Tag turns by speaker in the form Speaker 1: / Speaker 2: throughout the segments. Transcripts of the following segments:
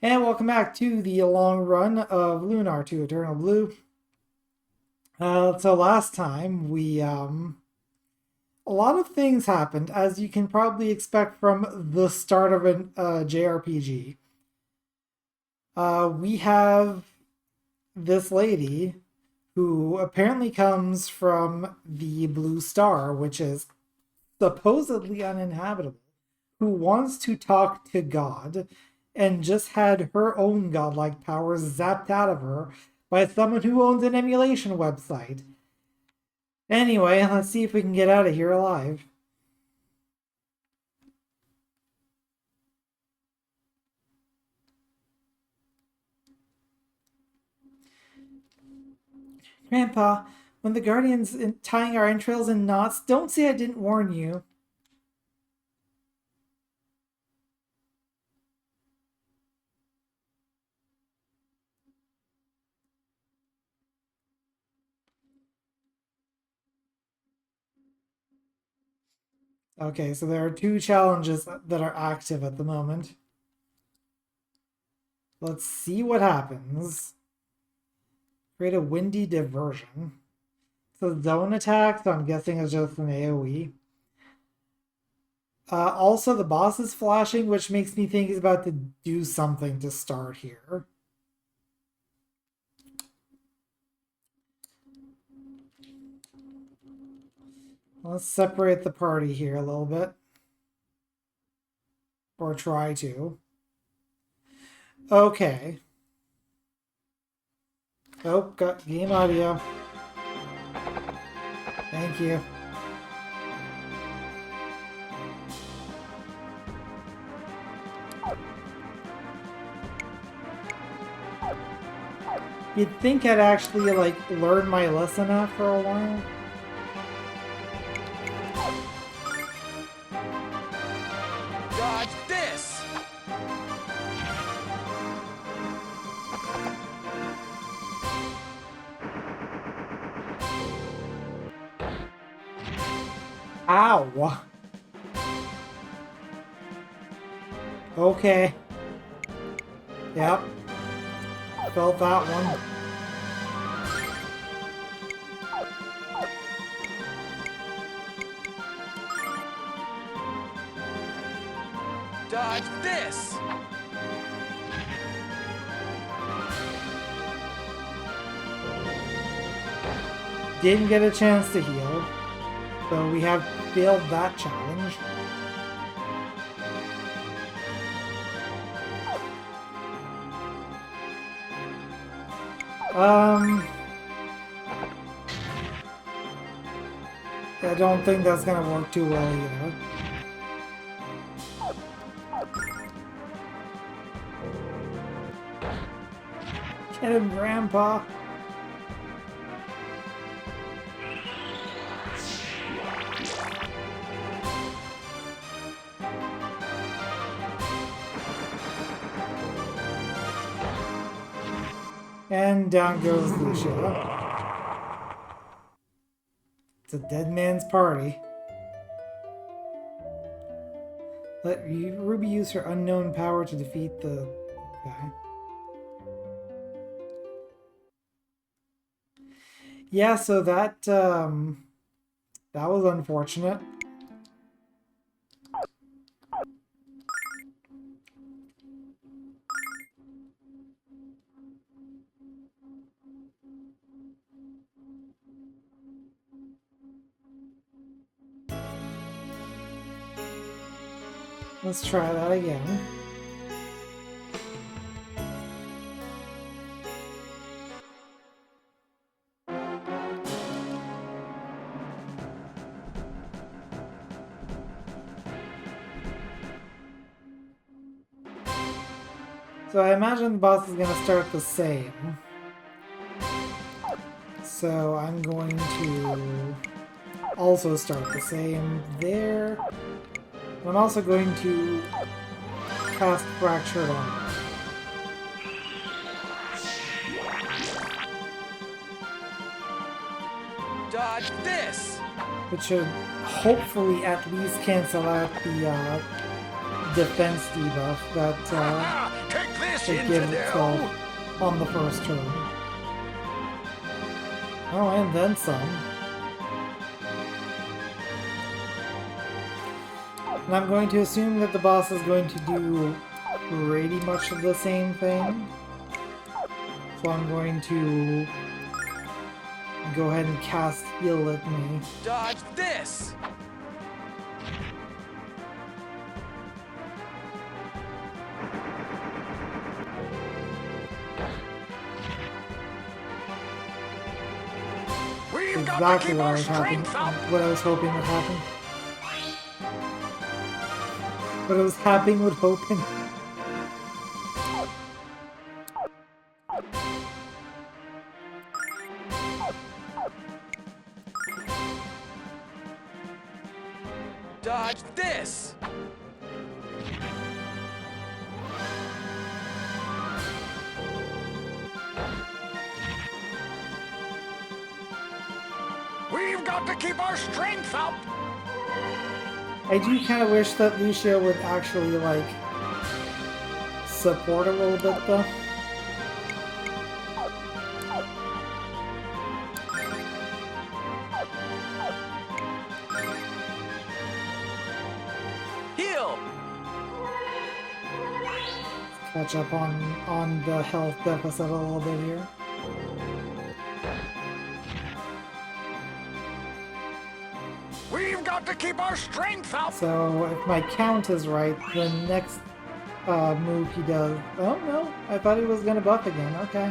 Speaker 1: And welcome back to the long run of Lunar to Eternal Blue. So last time a lot of things happened, as you can probably expect from the start of a JRPG. We have this lady who apparently comes from the Blue Star, which is supposedly uninhabitable, who wants to talk to God and just had her own godlike powers zapped out of her by someone who owns an emulation website. Anyway, let's see if we can get out of here alive. Grandpa, when the Guardian's tying our entrails in knots, don't say I didn't warn you. Okay, so there are two challenges that are active at the moment. Let's see what happens. Create a windy diversion. So zone attack, so I'm guessing it's just an AoE. Also, the boss is flashing, which makes me think he's about to do something to start here. Let's separate the party here a little bit. Or try to. Okay. Oh, got game audio. Thank you. You'd think I'd actually, like, learn my lesson after a while.
Speaker 2: Dodge this!
Speaker 1: Ow! Okay. Yep. Felt that one.
Speaker 2: Dodge this!
Speaker 1: Didn't get a chance to heal, so we have failed that challenge. I don't think that's gonna work too well either. Get him, Grandpa! And down goes Lucia. It's a dead man's party. Let Ruby use her unknown power to defeat the guy. Yeah, so that was unfortunate. Let's try that again. So I imagine the boss is going to start the same. So I'm going to also start the same there. I'm also going to cast Fractured Armor.
Speaker 2: Dodge this!
Speaker 1: Which should hopefully at least cancel out the defense debuff that
Speaker 2: Take this,
Speaker 1: it gives
Speaker 2: infidel!
Speaker 1: itself on the first turn. Oh, and then some. And I'm going to assume that the boss is going to do pretty much the same thing. So I'm going to go ahead and cast Heal at me.
Speaker 2: Dodge this! We've got to
Speaker 1: Exactly
Speaker 2: keep
Speaker 1: what I
Speaker 2: our
Speaker 1: was
Speaker 2: strength up!
Speaker 1: what I was hoping would happen. What I was hoping would happen.
Speaker 2: Dodge this! We've got to keep our strength up!
Speaker 1: I do kind of wish that Lucia would actually, like, support a little bit, though.
Speaker 2: Heal!
Speaker 1: Catch up on the health deficit a little bit here.
Speaker 2: We've got to keep our strength up!
Speaker 1: So if my count is right, the next move he does... Oh, no. I thought he was going to buff again. Okay.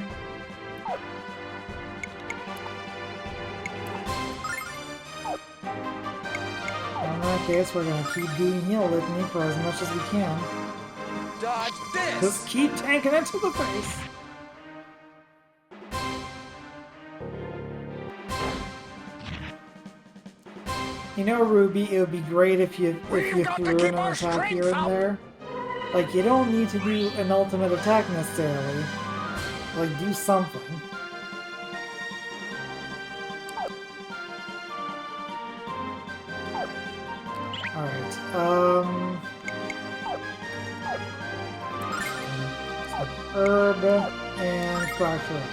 Speaker 1: In that case, we're going to keep doing heal with me for as much as we can.
Speaker 2: Dodge this!
Speaker 1: Just keep tanking it to the face. You know, Ruby, it would be great if you threw in an attack here and there. Like, you don't need to do an ultimate attack necessarily. Like, do something. Alright, herb and fracture.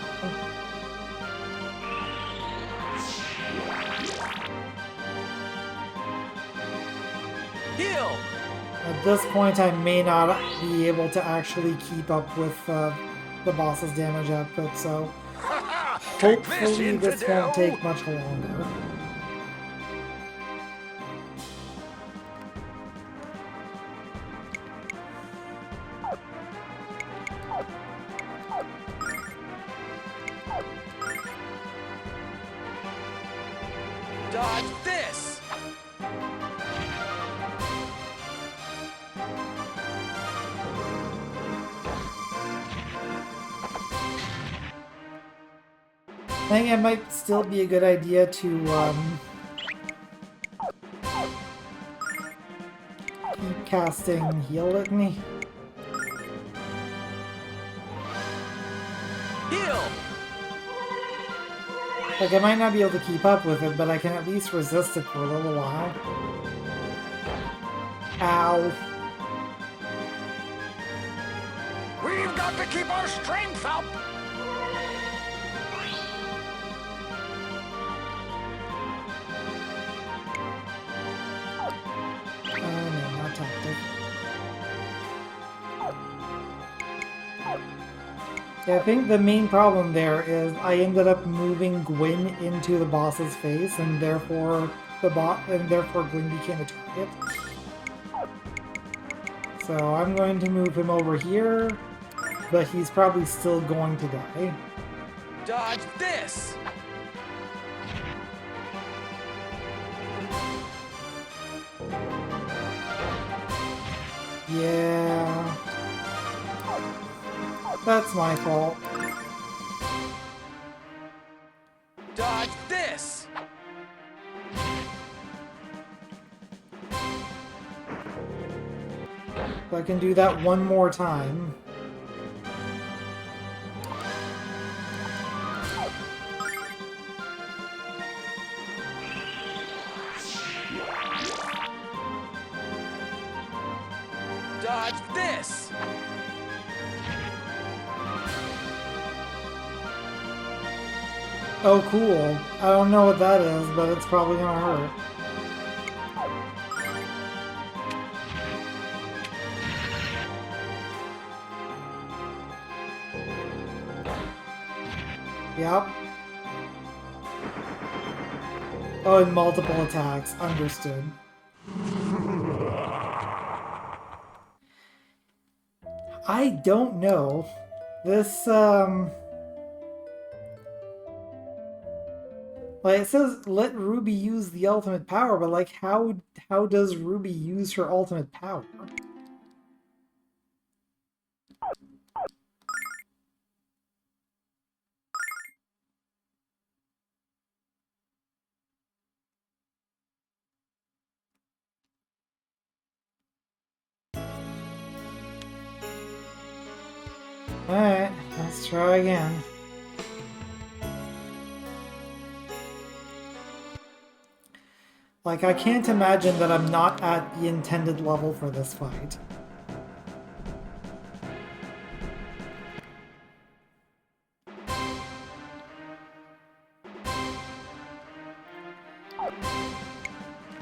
Speaker 2: Heal!
Speaker 1: At this point, I may not be able to actually keep up with the boss's damage output, so hopefully this won't take much longer.
Speaker 2: Dodge this!
Speaker 1: I think it might still be a good idea to keep casting Heal at me.
Speaker 2: Heal!
Speaker 1: Like, I might not be able to keep up with it, but I can at least resist it for a little while. Ow.
Speaker 2: We've got to keep our strength up!
Speaker 1: No, not tactic. Yeah, I think the main problem there is I ended up moving Gwyn into the boss's face, and therefore Gwyn became a target. So I'm going to move him over here, but he's probably still going to die.
Speaker 2: Dodge this!
Speaker 1: Yeah. That's my fault.
Speaker 2: Dodge this!
Speaker 1: So I can do that one more time. Oh, cool. I don't know what that is, but it's probably gonna hurt. Yep. Oh, and multiple attacks. Understood. I don't know. This, like, it says let Ruby use the ultimate power, but, like, how does Ruby use her ultimate power? Alright, let's try again. Like, I can't imagine that I'm not at the intended level for this fight.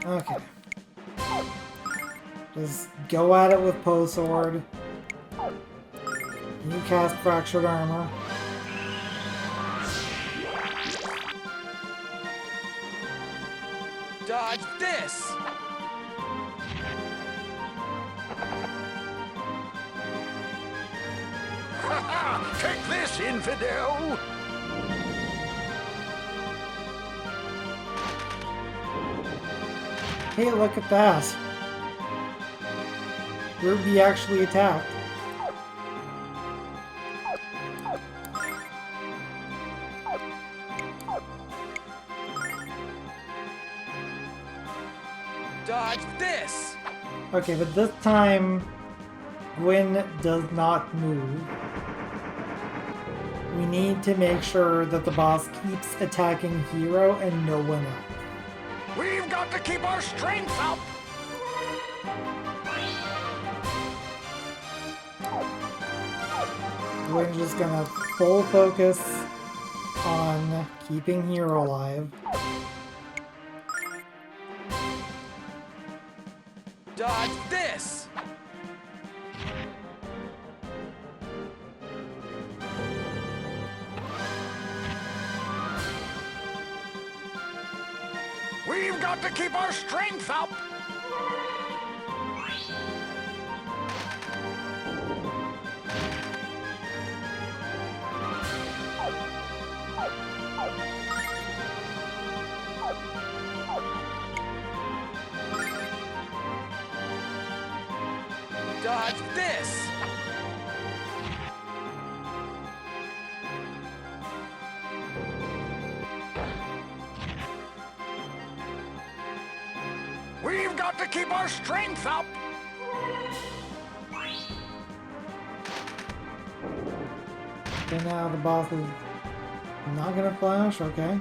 Speaker 1: Okay. Just go at it with Poe Sword. You cast Fractured Armor.
Speaker 3: Dodge this!
Speaker 2: Take this, infidel!
Speaker 1: Hey, look at that! Ruby actually attacked.
Speaker 3: Dodge this!
Speaker 1: Okay, but this time, Gwyn does not move. We need to make sure that the boss keeps attacking Hero and no one else.
Speaker 2: We've got to keep our strength up!
Speaker 1: Gwyn's just gonna full focus on keeping Hero alive.
Speaker 3: Dodge this!
Speaker 2: We've got to keep our strength up!
Speaker 3: Dodge this!
Speaker 2: We've got to keep our strength up!
Speaker 1: Okay, now the boss is not gonna flash, okay.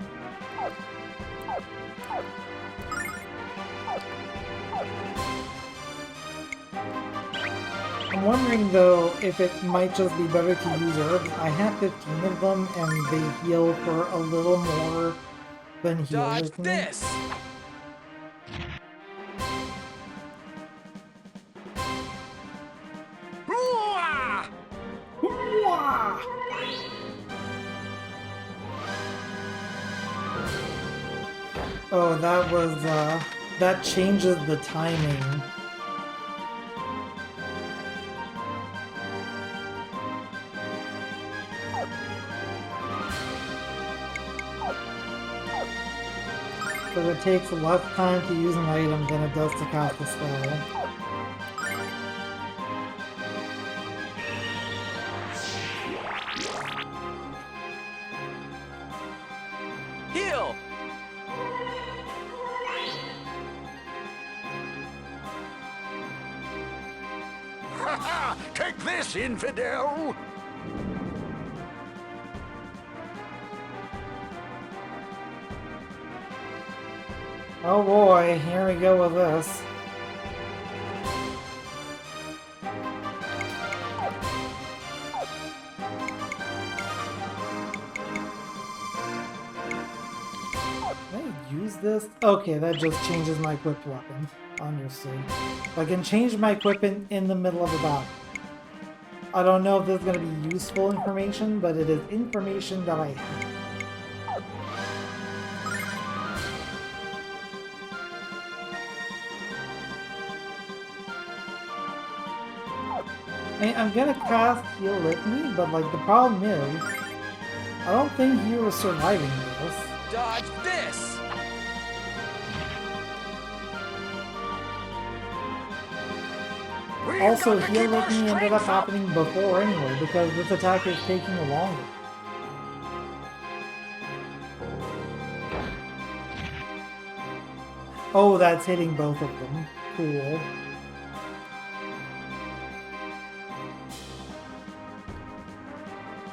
Speaker 1: I'm wondering though if it might just be better to use herbs. I have 15 of them and they heal for a little more than heal
Speaker 3: Dodge
Speaker 1: with me.
Speaker 3: this!
Speaker 2: Hoo-ah!
Speaker 1: Wah! Oh, that was, that changes the timing. So it takes less time to use an item than it does to cast a spell.
Speaker 3: Heal!
Speaker 2: Take this, infidel!
Speaker 1: Oh boy, here we go with this. this? Okay, that just changes my equipped weapon. Understood. I can change my equipment in the middle of a battle. I don't know if this is going to be useful information, but it is information that I have. I'm gonna cast Heal Litany, but like the problem is, I don't think you were surviving this.
Speaker 3: Dodge this!
Speaker 2: We've
Speaker 1: Also,
Speaker 2: got to
Speaker 1: Heal
Speaker 2: keep our
Speaker 1: Litany ended up
Speaker 2: strength up.
Speaker 1: happening before anyway, because this attack is taking longer. Oh, that's hitting both of them. Cool.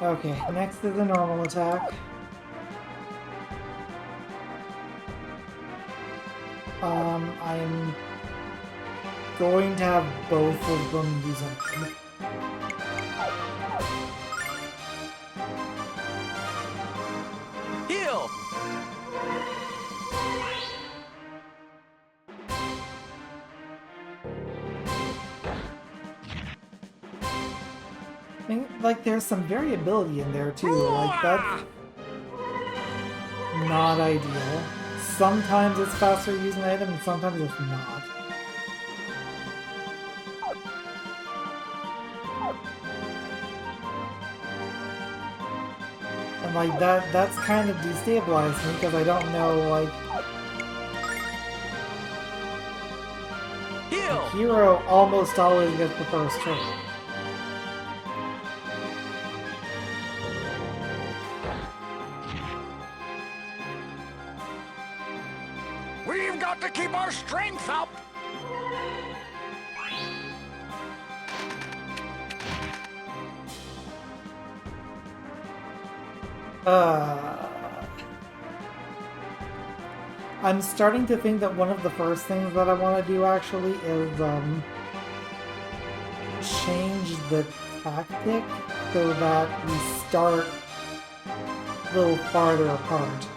Speaker 1: Okay, next is a normal attack. I'm going to have both of them use them.
Speaker 3: Heal!
Speaker 1: I think, like, there's some variability in there too. Like, that's not ideal. Sometimes it's faster to use an item, and sometimes it's not. And like that's kind of destabilized me because I don't know, like,
Speaker 3: Heal!
Speaker 1: hero almost always gets the first turn.
Speaker 2: We've got to keep our strength up.
Speaker 1: I'm starting to think that one of the first things that I want to do actually is change the tactic so that we start a little farther apart,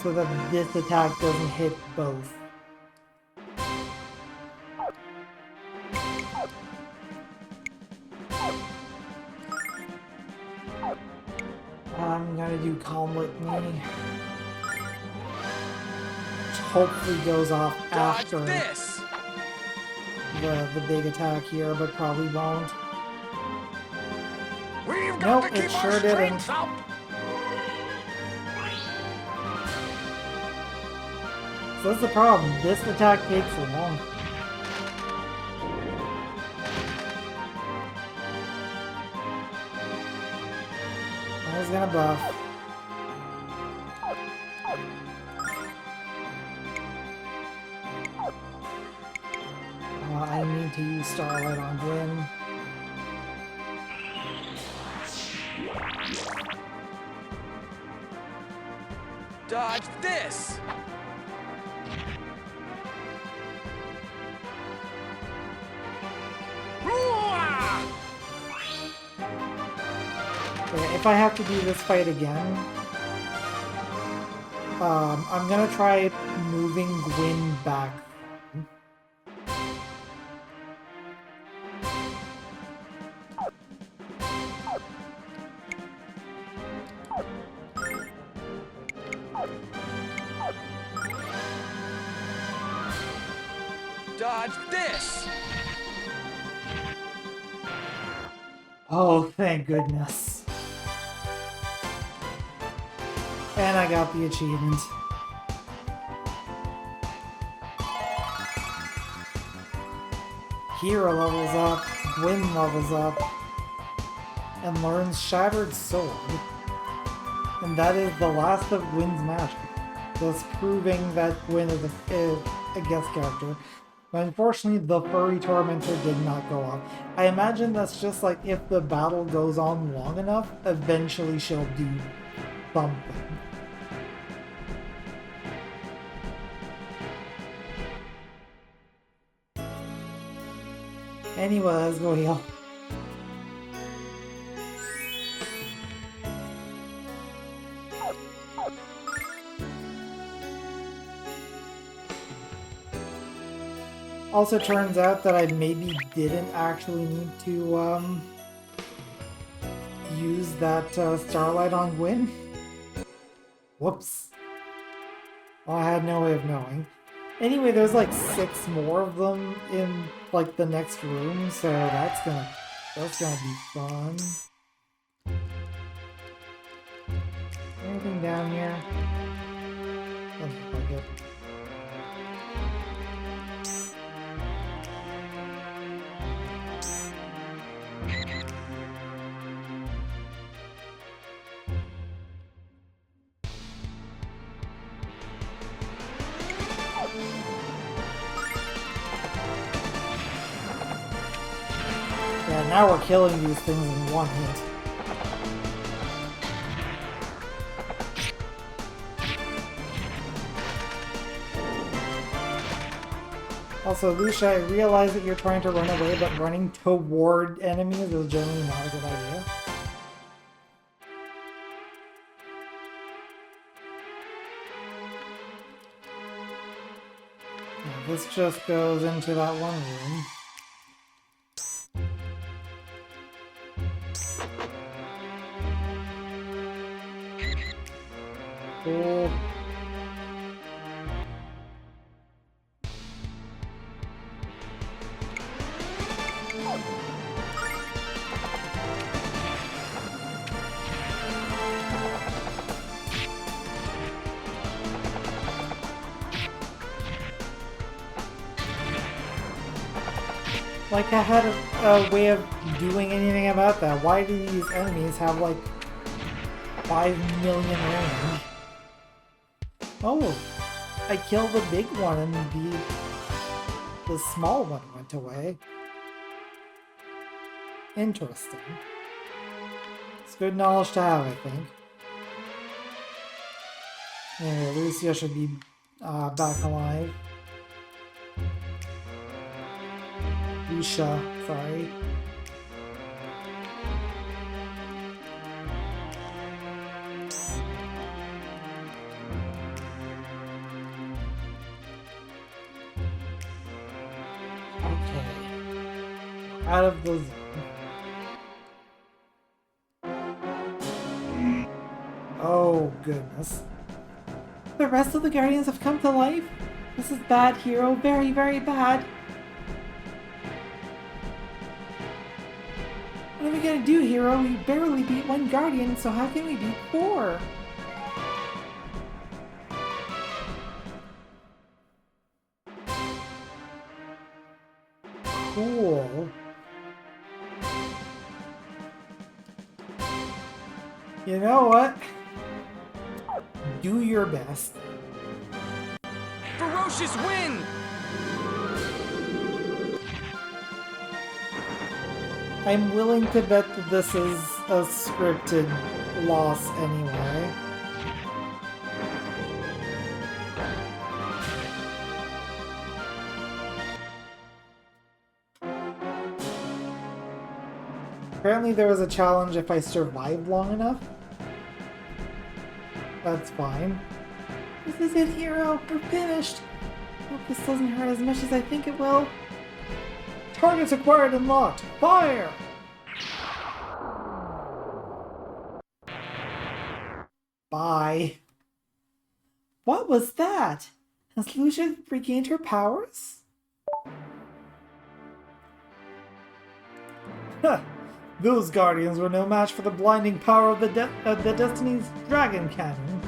Speaker 1: so that this attack doesn't hit both. I'm gonna do Calm Litany, which hopefully goes off
Speaker 3: Dodge
Speaker 1: after
Speaker 3: this!
Speaker 1: the big attack here, but probably won't.
Speaker 2: We've got
Speaker 1: Nope,
Speaker 2: to
Speaker 1: it
Speaker 2: keep
Speaker 1: sure
Speaker 2: our
Speaker 1: didn't.
Speaker 2: strength up.
Speaker 1: So that's the problem. This attack takes long. I was gonna buff. I need to use Starlight on Gwen.
Speaker 3: Dodge this!
Speaker 1: Okay, if I have to do this fight again, I'm gonna try moving Gwen back.
Speaker 3: Dodge this!
Speaker 1: Oh, thank goodness. And I got the achievement. Hero levels up, Gwen levels up, and learns Shattered Sword. And that is the last of Gwen's magic, thus proving that Gwen is a guest character. But unfortunately, the Furry Tormentor did not go off. I imagine that's just like if the battle goes on long enough, eventually she'll do something. Anyway, let's go heal. Also turns out that I maybe didn't actually need to use that starlight on Gwyn. Whoops. Well, I had no way of knowing. Anyway, there's like 6 more of them in like the next room, so that's gonna be fun. Anything down here? Doesn't look like it. Yeah, now we're killing these things in one hit. Also, Lucia, I realize that you're trying to run away, but running toward enemies is generally not a good idea. Now, this just goes into that one room. Cool. Like I had a way of doing anything about that. Why do these enemies have like 5 million range? Oh, I killed the big one and the small one went away. Interesting. It's good knowledge to have, I think. Anyway, Lucia should be back alive. Lucia, sorry. Okay. Out of the zone. Oh, goodness. The rest of the Guardians have come to life? This is bad, Hero. Very, very bad. What are we gonna do, Hero? We barely beat 1 Guardian, so how can we beat 4? Cool. You know what? Do your best.
Speaker 3: Ferocious win!
Speaker 1: I'm willing to bet that this is a scripted loss anyway. Apparently there was a challenge if I survive long enough. That's fine. This is it, Hero. We're finished. Hope this doesn't hurt as much as I think it will. Targets acquired and locked. Fire! Bye. What was that? Has Lucia regained her powers? Huh. Those Guardians were no match for the blinding power of the Destiny's Dragon Cannon.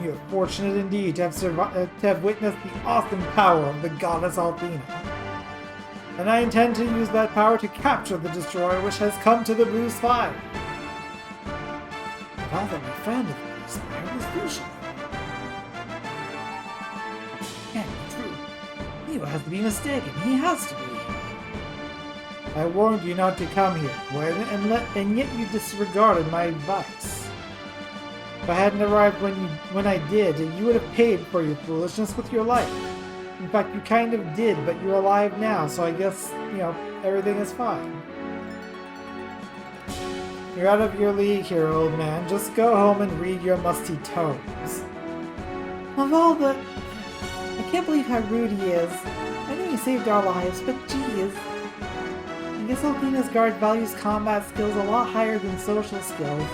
Speaker 1: You're fortunate indeed to have witnessed the awesome power of the goddess Althena. And I intend to use that power to capture the destroyer which has come to the Blue Spire. If I thought my friend of the Blue Spire was Lucia. Can't be true. Leo has to be mistaken. He has to be. I warned you not to come here, and yet you disregarded my advice. If I hadn't arrived when I did, you would have paid for your foolishness with your life. In fact, you kind of did, but you're alive now, so I guess, everything is fine. You're out of your league here, old man. Just go home and read your musty tomes. Of all the... I can't believe how rude he is. I know he saved our lives, but geez. I guess Alpina's guard values combat skills a lot higher than social skills.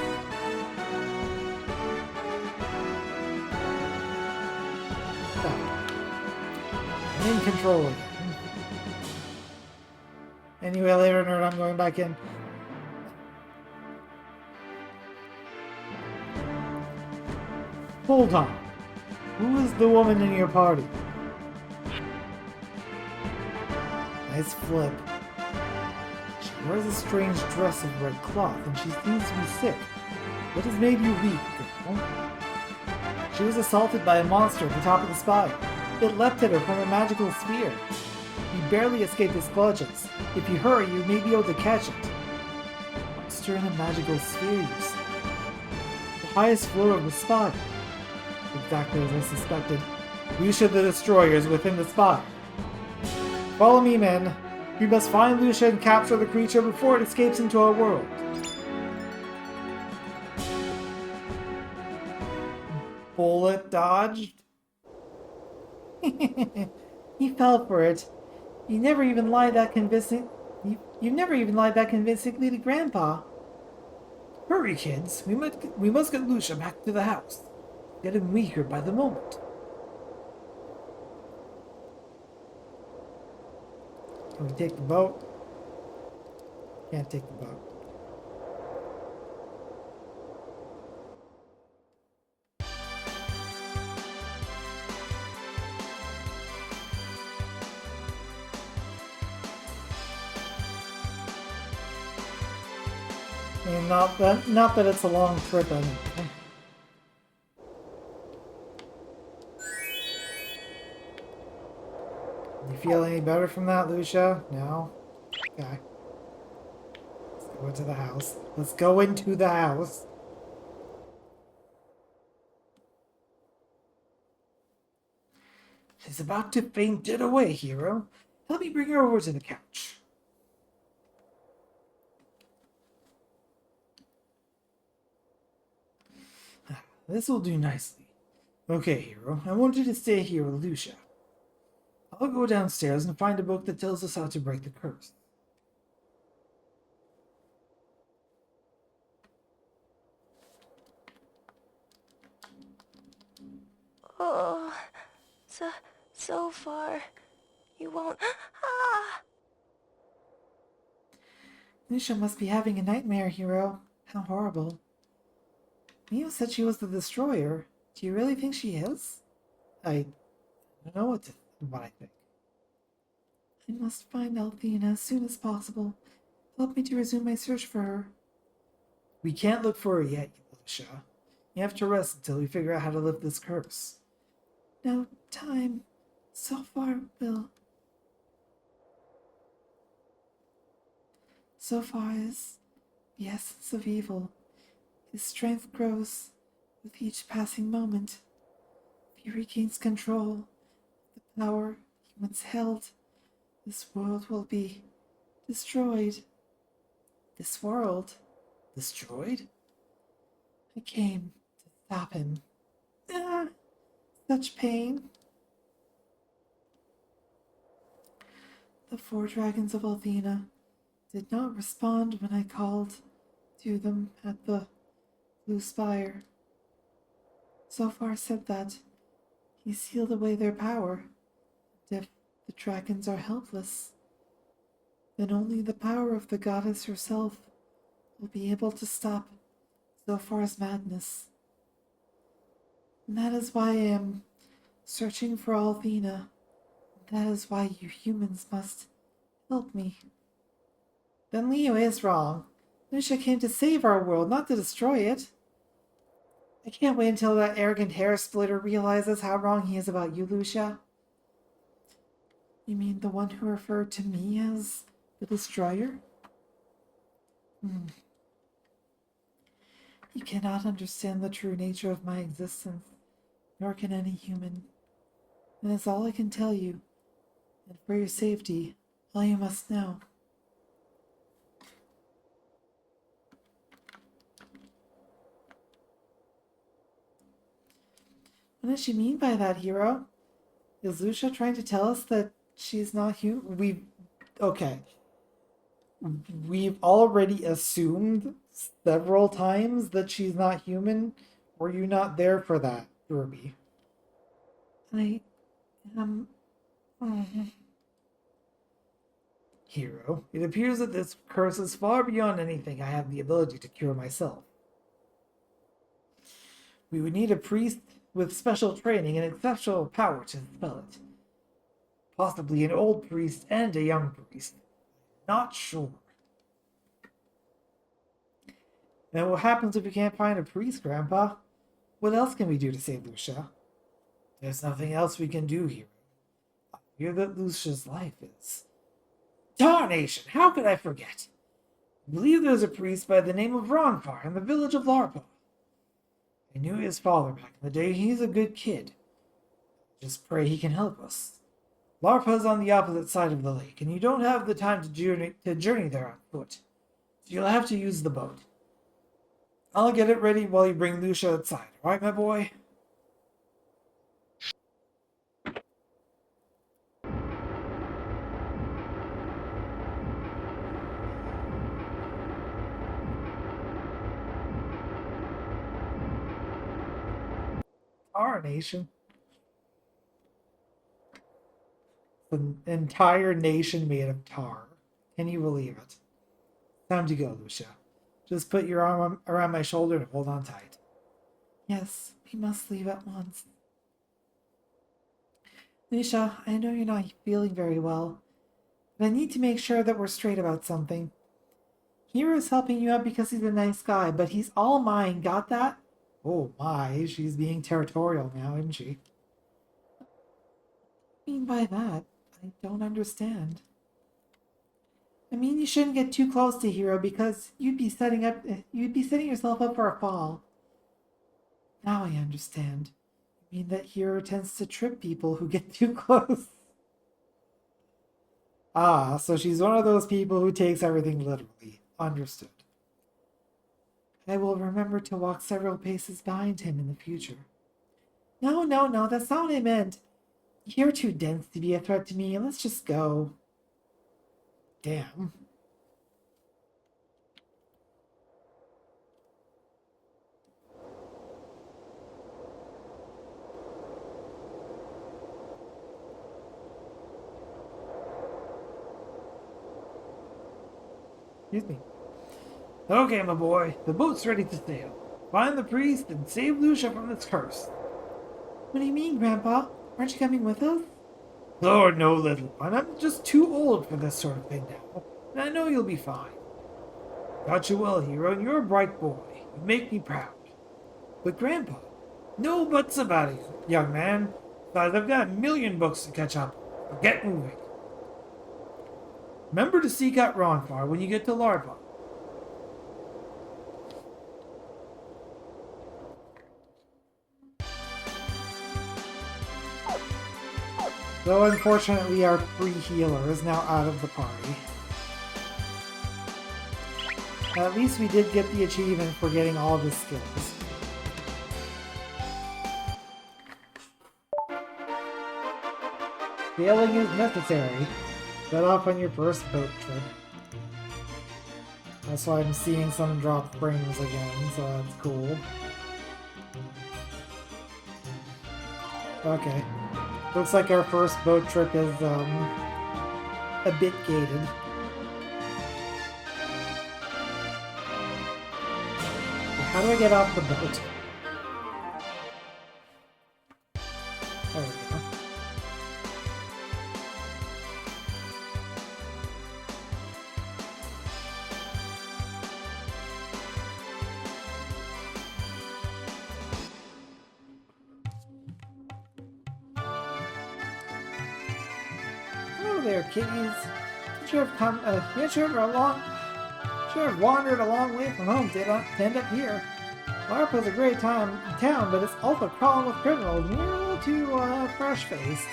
Speaker 1: I'm in control again. Anyway, later, nerd, I'm going back in. Hold on. Who is the woman in your party? Nice flip. She wears a strange dress of red cloth, and she seems to be sick. What has made you weak, girl? She was assaulted by a monster at the top of the spire. It leapt at her from a magical sphere. You barely escaped its clutches. If you hurry, you may be able to catch it. Monster in a magical sphere, you say. The highest floor of the spire. Exactly as I suspected. Lucia the Destroyer is within the spire. Follow me, men. We must find Lucia and capture the creature before it escapes into our world. Bullet dodged? He fell for it. You never even lied that convincing. You never even lied that convincingly to Grandpa. Hurry, kids. We must get Lucia back to the house. Getting weaker by the moment. Can we take the boat? Can't take the boat. I mean, not that it's a long trip anyway. You feel any better from that, Lucia? No? Okay. Let's go into the house. Let's go into the house. She's about to faint dead away, hero. Let me bring her over to the couch. This will do nicely. Okay, hero. I want you to stay here with Lucia. I'll go downstairs and find a book that tells us how to break the curse.
Speaker 4: Oh, so far. You won't. Ah!
Speaker 1: Lucia must be having a nightmare, hero. How horrible. Mio said she was the destroyer. Do you really think she is? I don't know what I think. I must find Althena as soon as possible. Help me to resume my search for her. We can't look for her yet, Lucia. You have to rest until we figure out how to lift this curse. No time. So far, Bill. So far is the essence of evil. His strength grows with each passing moment. If he regains control of the power he once held, this world will be destroyed. This world? Destroyed? I came to stop him. Ah, such pain. The 4 dragons of Althena did not respond when I called to them at the Blue Spire. So far said that he sealed away their power. And if the dragons are helpless, then only the power of the goddess herself will be able to stop Zophar's madness. And that is why I am searching for Althena. That is why you humans must help me. Then Leo is wrong. Lucia came to save our world, not to destroy it. I can't wait until that arrogant hair splitter realizes how wrong he is about you, Lucia. You mean the one who referred to me as the Destroyer? You cannot understand the true nature of my existence, nor can any human. And that's all I can tell you. And for your safety, all you must know. What does she mean by that, hero? Is Lucia trying to tell us that she's not human? Okay. We've already assumed several times that she's not human. Were you not there for that, Ruby? I am. Hero, it appears that this curse is far beyond anything I have the ability to cure myself. We would need a priest with special training and exceptional power to dispel it. Possibly an old priest and a young priest. Not sure. And what happens if we can't find a priest, Grandpa? What else can we do to save Lucia? There's nothing else we can do here. I fear that Lucia's life is. Tarnation! How could I forget? I believe there's a priest by the name of Ronfar in the village of Larpa. I knew his father back in the day. He's a good kid. Just pray he can help us. Larpa's on the opposite side of the lake, and you don't have the time to journey there on foot. So you'll have to use the boat. I'll get it ready while you bring Lucia outside, alright, my boy? Our nation. The entire nation made of tar. Can you believe it? Time to go, Lucia. Just put your arm around my shoulder and hold on tight. Yes, we must leave at once. Lucia, I know you're not feeling very well, but I need to make sure that we're straight about something. Hero's helping you out because he's a nice guy, but he's all mine. Got that? Oh my, she's being territorial now, isn't she? What do you mean by that? I don't understand. I mean, you shouldn't get too close to Hero because you'd be setting yourself up for a fall. Now I understand. You mean that Hero tends to trip people who get too close. Ah, so she's one of those people who takes everything literally. Understood. I will remember to walk several paces behind him in the future. No, that's not what I meant. You're too dense to be a threat to me. Let's just go. Damn. Excuse me. Okay, my boy. The boat's ready to sail. Find the priest and save Lucia from this curse. What do you mean, Grandpa? Aren't you coming with us? Lord, no, little one. I'm just too old for this sort of thing now. And I know you'll be fine. Got you well, Hero, and you're a bright boy. You make me proud. But Grandpa, no buts about it, young man. Besides, I've got a million books to catch up. So get moving. Remember to seek out Ronfar when you get to Larpa. Though unfortunately our free healer is now out of the party. At least we did get the achievement for getting all of his skills. Sailing is necessary. Set off on your first boat trip. That's why I'm seeing some drop frames again, so that's cool. Okay. Looks like our first boat trip is, a bit gated. How do I get off the boat? There we go. Hello there, kitties. Should have wandered a long way from home to end up here. Larpa's a great town, but it's also crawling with criminals, and you're a little too, fresh-faced.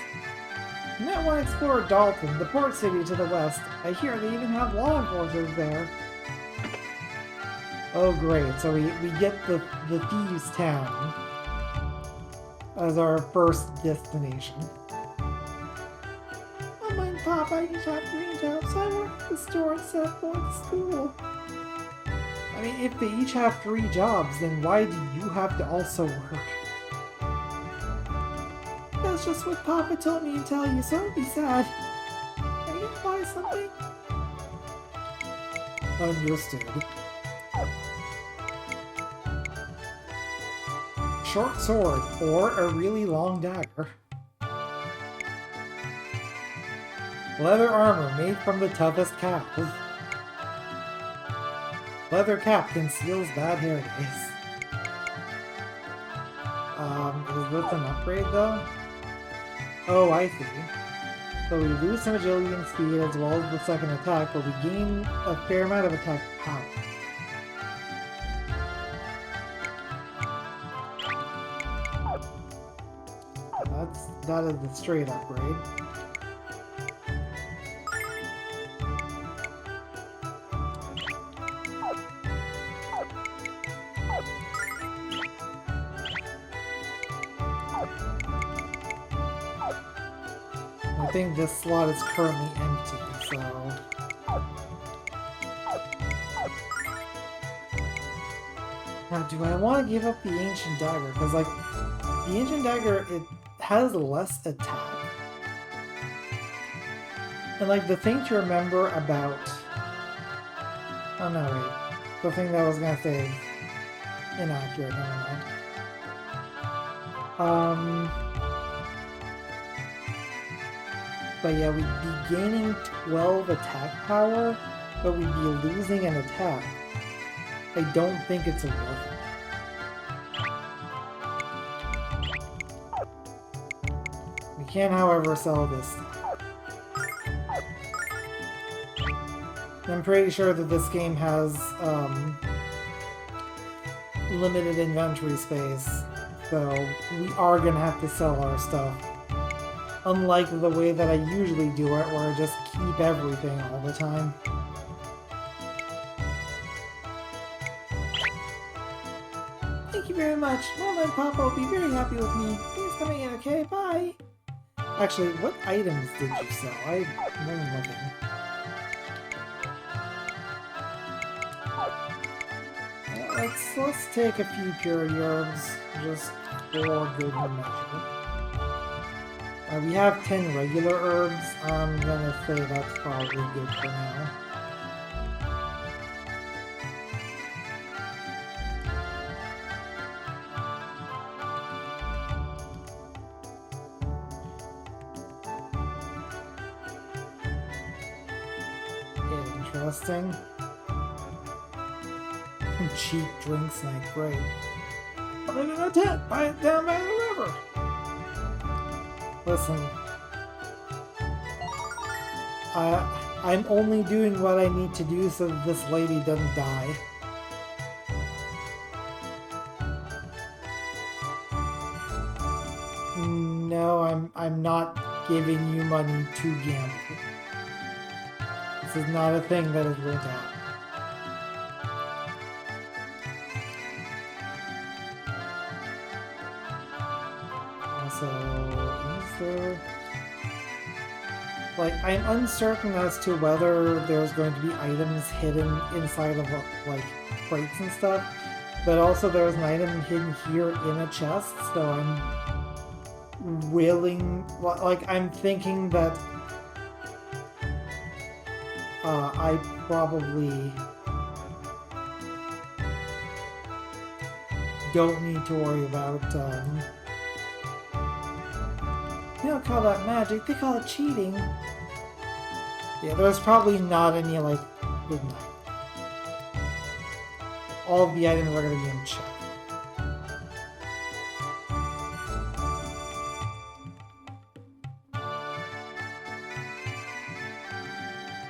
Speaker 1: You might want to explore Dalton, the port city to the west. I hear they even have law enforcers there. Oh great, so we get the Thieves' Town as our first destination. Papa each have 3 jobs, so I work at the store instead of going to school. I mean, if they each have 3 jobs, then why do you have to also work? That's just what Papa told me to tell you, so don't be sad. Are you gonna buy something? Understood. Short sword, or a really long dagger. Leather armor made from the toughest cows. Leather cap conceals bad hair days. Is this an upgrade though? Oh, I see. So we lose some agility and speed as well as the second attack, but we gain a fair amount of attack power. That is the straight upgrade. I think this slot is currently empty, so... Now, do I want to give up the Ancient Dagger? Because, like, the Ancient Dagger, it has less attack. And, like, the thing to remember about... Oh, no, wait. The thing that I was gonna say is inaccurate, never mind. But yeah, we'd be gaining 12 attack power, but we'd be losing an attack. I don't think it's worth it. We can, however, sell this. I'm pretty sure that this game has limited inventory space, so we are gonna have to sell our stuff. Unlike the way that I usually do it, where I just keep everything all the time. Thank you very much. Mama and Papa will be very happy with me. Thanks for coming in, okay? Bye! Actually, what items did you sell? I'm looking. Let's take a few purity herbs, just for good measure. We have 10 regular herbs. I'm gonna say that's probably good for now. Interesting. Cheap drinks night, great. Put it in a tent, buy it down by the river. Listen, I'm only doing what I need to do so that this lady doesn't die. No, I'm not giving you money to gamble. This is not a thing that is going to happen. So, is there... Like, I'm uncertain as to whether there's going to be items hidden inside of, like, crates and stuff. But also there's an item hidden here in a chest, so I'm willing... Like, I'm thinking that... I probably... don't need to worry about, They don't call that magic, they call it cheating. Yeah, there's probably not any, like, hidden items. All of the items are going to be in check.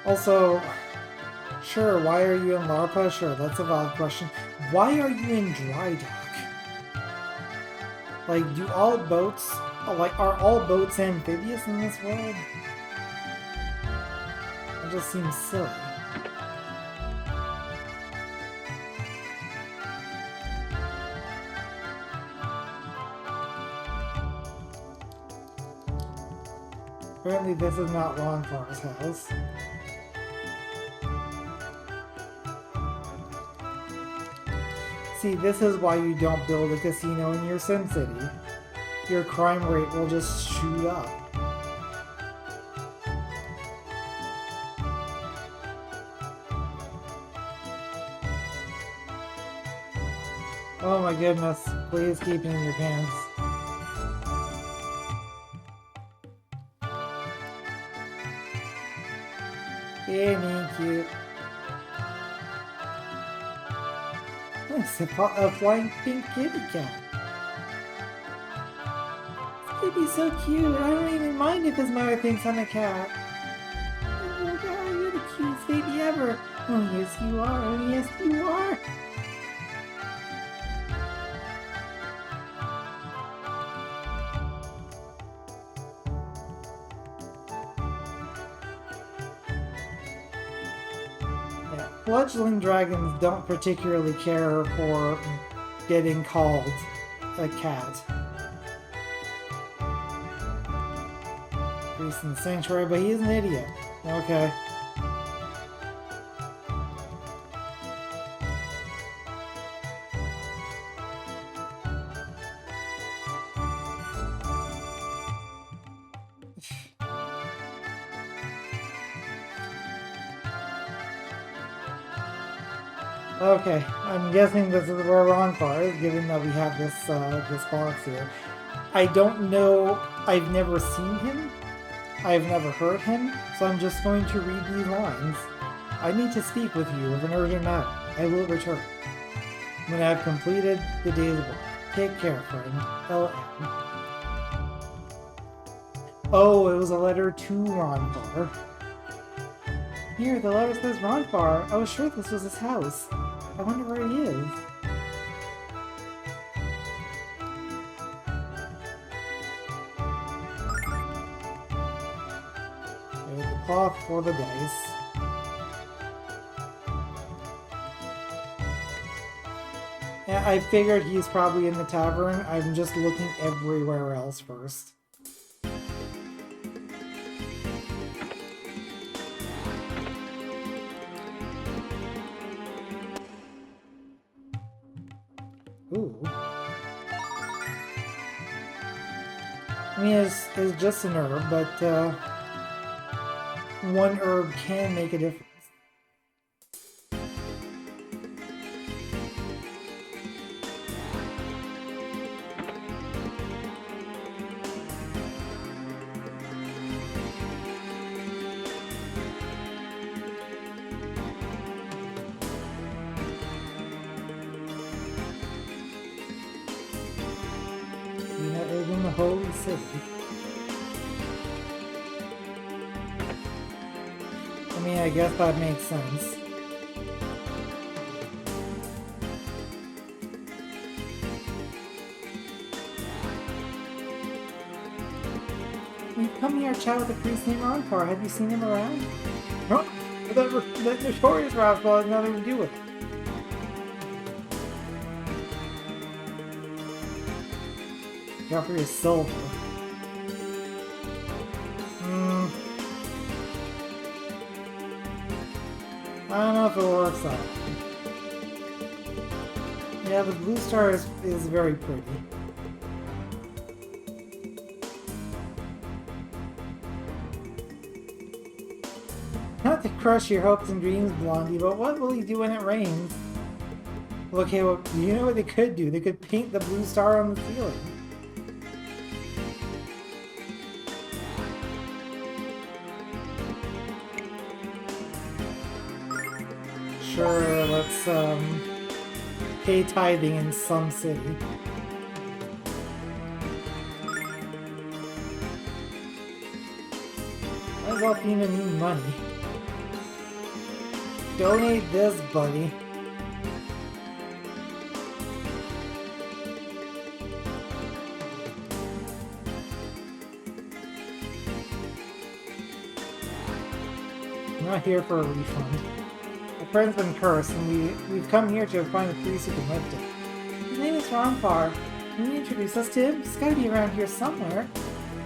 Speaker 1: Also, sure, why are you in LARPA? Sure, that's a valid question. Why are you in dry dock? Like, do all boats... Like, are all boats amphibious in this world? That just seems silly. Apparently this is not Ronfar's house. See, this is why you don't build a casino in your Sim City. Your crime rate will just shoot up. Oh my goodness, please keep it in your pants. Yeah, thank you. It's a flying pink kitty cat. It'd be so cute. I don't even mind if his mother thinks I'm a cat. Oh god, you're the cutest baby ever. Oh yes you are. Oh yes you are. Yeah, fledgling dragons don't particularly care for getting called a cat. Priest in the sanctuary, but he's an idiot. Okay. Okay, I'm guessing this is where Ronfar is, given that we have this this box here. I don't know. I've never seen him. I've never heard him, so I'm just going to read these lines. I need to speak with you of an urgent matter. I will return when I have completed the day's work. Take care, friend. L.M. Oh, it was a letter to Ronfar. Here, the letter says Ronfar. I was sure this was his house. I wonder where he is. There's the cloth for the dice. Yeah, I figured he's probably in the tavern. I'm just looking everywhere else first. Ooh. I mean, it's just an herb, but one herb can make a difference. In the holy city. I mean, I guess that makes sense. We've come here to chat with a priest named Ronfar. Have you seen him around? Huh? That notorious rascal has nothing to do with it. Offer your silver. I don't know if it works out. Yeah, the blue star is very pretty. Not to crush your hopes and dreams, Blondie, but what will he do when it rains? Okay, well, you know what they could do? They could paint the blue star on the ceiling. Sure, let's pay tithing in some city. Why does Alfina need money? Donate this, buddy. I'm not here for a refund. My friend's been cursed, and we've come here to find a priest who can lift it. His name is Ronfar. Can you introduce us to him? He's gotta be around here somewhere.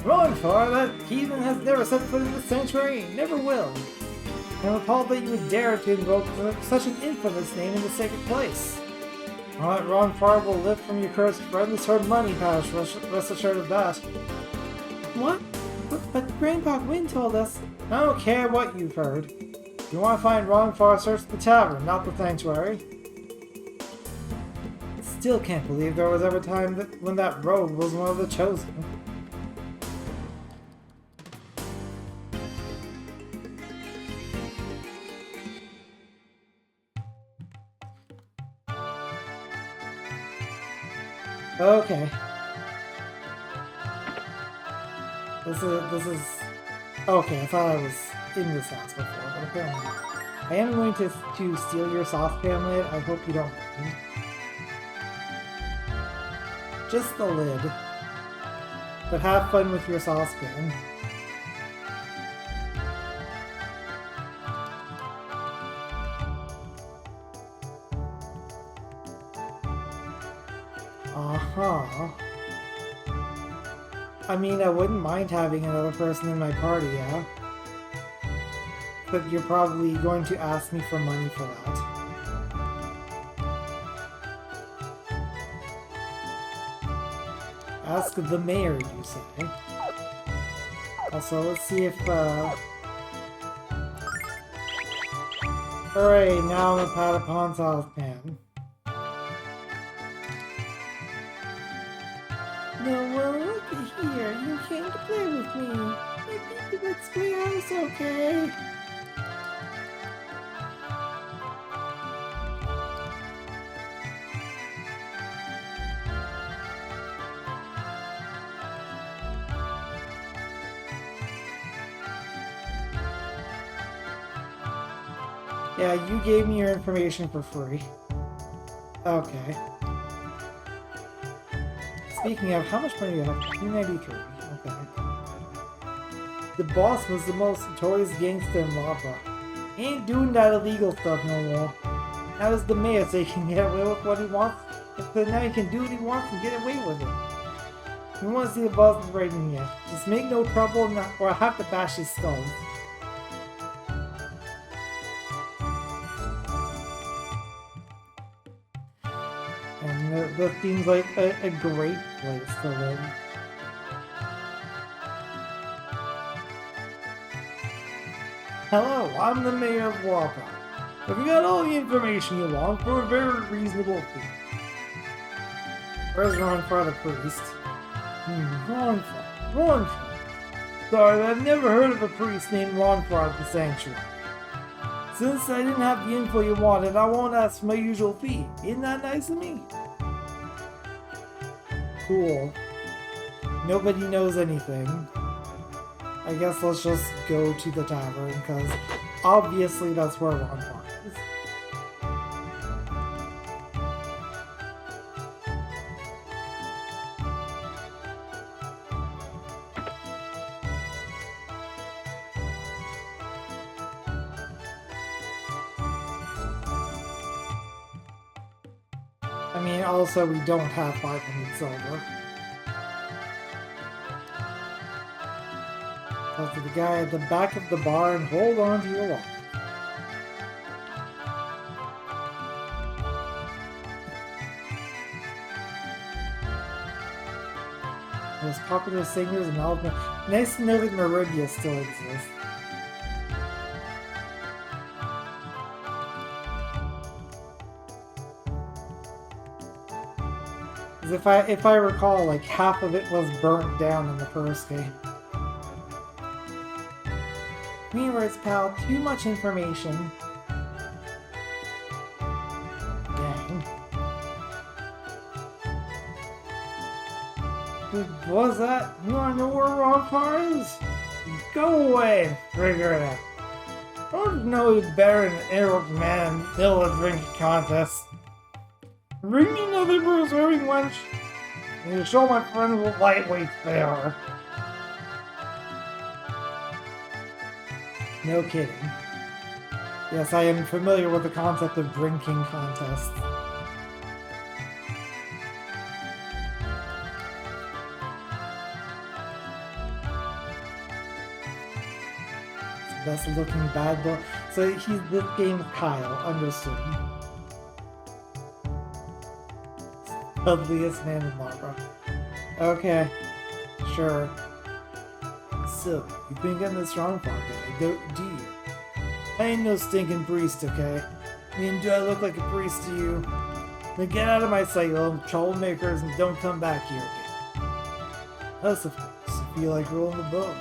Speaker 1: Wrong, Far. That heathen has never set foot in the sanctuary and never will. I'm appalled that you would dare to invoke such an infamous name in the sacred place. Alright, Ron Far will lift from your cursed friendless her money pouch, rest assured of that. What? But Grandpa Gwyn told us. I don't care what you've heard. If you want to find Ron Far, search the tavern, not the sanctuary. Still can't believe there was ever a time when that rogue was one of the chosen. Okay. This is... Okay, I thought I was in this house before, but apparently not. I am going to steal your saucepan lid. I hope you don't mind. Just the lid. But have fun with your saucepan. Uh-huh. I mean, I wouldn't mind having another person in my party, yeah? But you're probably going to ask me for money for that. Ask the mayor, you say? Also, let's see if, Hooray, now I'm a pat upon saucepan. No, well, look here. You came to play with me. Maybe let's play house, okay? Yeah, you gave me your information for free. Okay. Speaking of, how much money do you have? 293. Okay. The boss was the most notorious gangster in Lapa. He ain't doing that illegal stuff no more. Now it's the mayor so he can get away with what he wants. So now he can do what he wants and get away with it. You want to see the boss raiding you. Just make no trouble or I'll have to bash his skull. And that seems like a great place to live. Hello, I'm the mayor of Wapa. I've got all the information you want for a very reasonable fee. Where's Ronfar the priest? Ronfar. Sorry, I've never heard of a priest named Ronfar at the sanctuary. Since I didn't have the info you wanted, I won't ask for my usual fee. Isn't that nice of me? Cool. Nobody knows anything. I guess let's just go to the tavern, because obviously that's where Ronfar is. I mean, also, we don't have 500 silver. Talk to the guy at the back of the bar and hold on to your wallet. Most popular singers and all of them. Nice to know that Meridia still exists. If I recall, like half of it was burnt down in the first game. Anyways, pal, too much information. Dang. What's that? You wanna know where Ronfar is? Go away and figure it out. I don't know who's better than an Arab man in the middle of a drinking contest. Bring me another preserving wench, and to show my friends what lightweights they are. No kidding. Yes, I am familiar with the concept of drinking contests. Best looking bad boy. So he's this game's Kyle, understood. Ugliest man in Lara. Okay, sure. So, you've been getting this wrong, Parker. Do you? I ain't no stinking priest, okay? I mean, do I look like a priest to you? Then get out of my sight, you little troublemakers, and don't come back here again. Us, of course, if you like rolling the bones.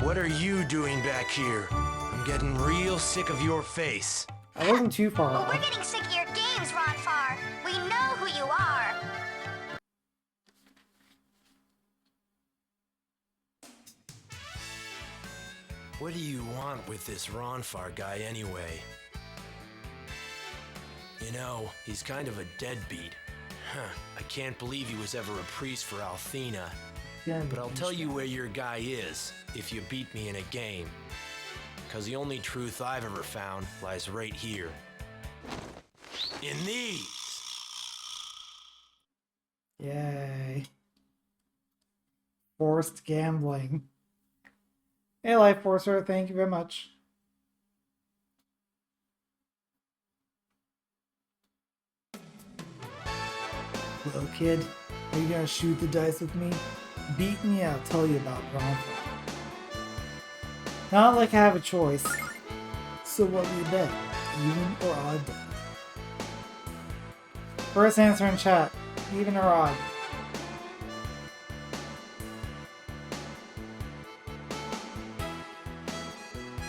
Speaker 5: What are you doing back here? I'm getting real sick of your face.
Speaker 1: I wasn't too far
Speaker 6: Well,
Speaker 1: off.
Speaker 6: we're getting sick of your games, Ronfar. We know who you are.
Speaker 5: What do you want with this Ronfar guy anyway? You know, he's kind of a deadbeat. Huh, I can't believe he was ever a priest for Althena.
Speaker 1: Yeah,
Speaker 5: But I'll tell you where your guy is, if you beat me in a game. Cause the only truth I've ever found lies right here. In these!
Speaker 1: Yay. Forced gambling. Hey, Life Forcer, thank you very much. Well, kid, are you gonna shoot the dice with me? Beat me, I'll tell you about Ronfar. Not like I have a choice. So what do you bet? Even or odd? First answer in chat. Even or odd?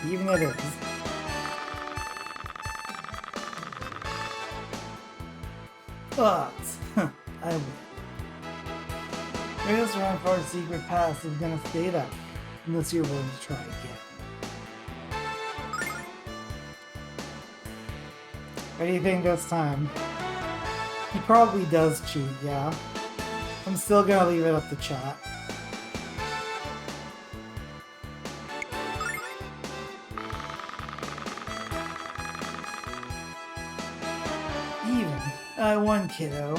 Speaker 1: Even it is. Odds. I win. Maybe this Ronfar's secret pass is gonna stay that way, unless you're willing to try again. What do you think this time? He probably does cheat, yeah. I'm still gonna leave it up to chat. Even. I won, kiddo.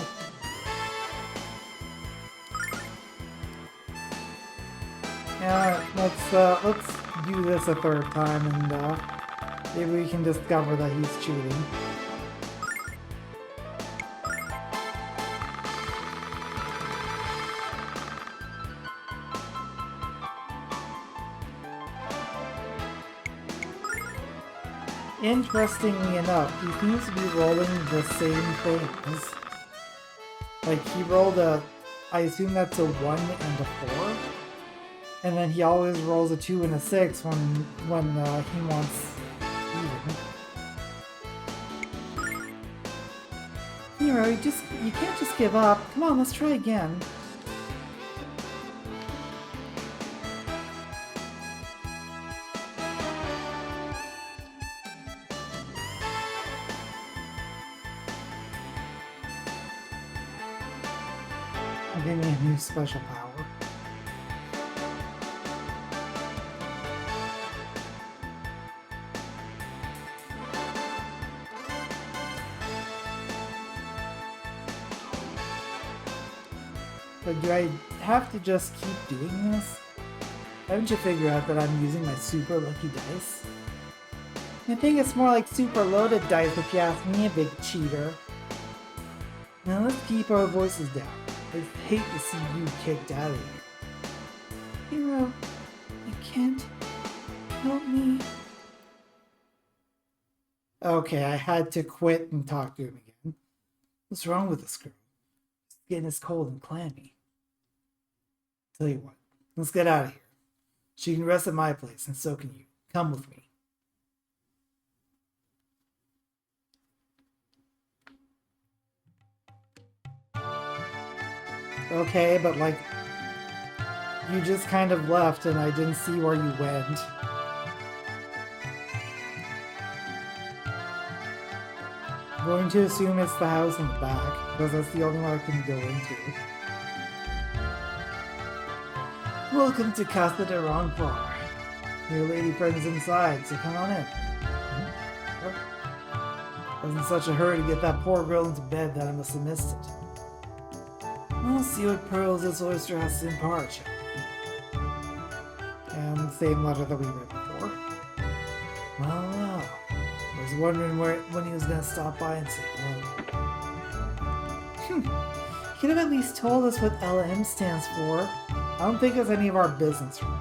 Speaker 1: Yeah, let's do this a third time and maybe we can discover that he's cheating. Interestingly enough, he seems to be rolling the same things. Like, he rolled I assume that's a 1 and a 4. And then he always rolls a 2 and a 6 when he wants even. Hero, you can't just give up. Come on, let's try again. Give me a new special power. But do I have to just keep doing this? Haven't you figured out that I'm using my super lucky dice? I think it's more like super loaded dice if you ask me, a big cheater. Now let's keep our voices down. I hate to see you kicked out of here. Hero, I can't. Help me. Okay, I had to quit and talk to him again. What's wrong with this girl? Skin is cold and clammy. Tell you what, let's get out of here. She can rest at my place, and so can you. Come with me. Okay, but like, you just kind of left and I didn't see where you went. I'm going to assume it's the house in the back, because that's the only one I can go into. Welcome to Casa de Ronfar. Your lady friend's inside, so come on in. I was in such a hurry to get that poor girl into bed that I must have missed it. I'll see what pearls this oyster has to impart. And same letter that we read before. Well, I was wondering when he was gonna stop by and say hello. You could have at least told us what LM stands for. I don't think it's any of our business, really.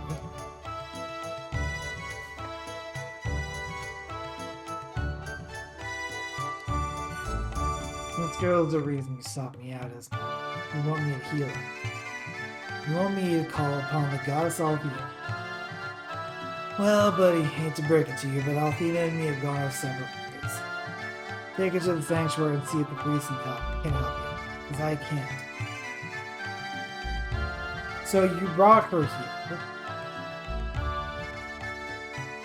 Speaker 1: Let's go to the reason you sought me out is you want me to heal him. You want me to call upon the goddess Althea. Well, buddy, hate to break it to you, but Althea and me have gone our separate ways. Take her to the sanctuary and see if the priest can help you, because I can't. So you brought her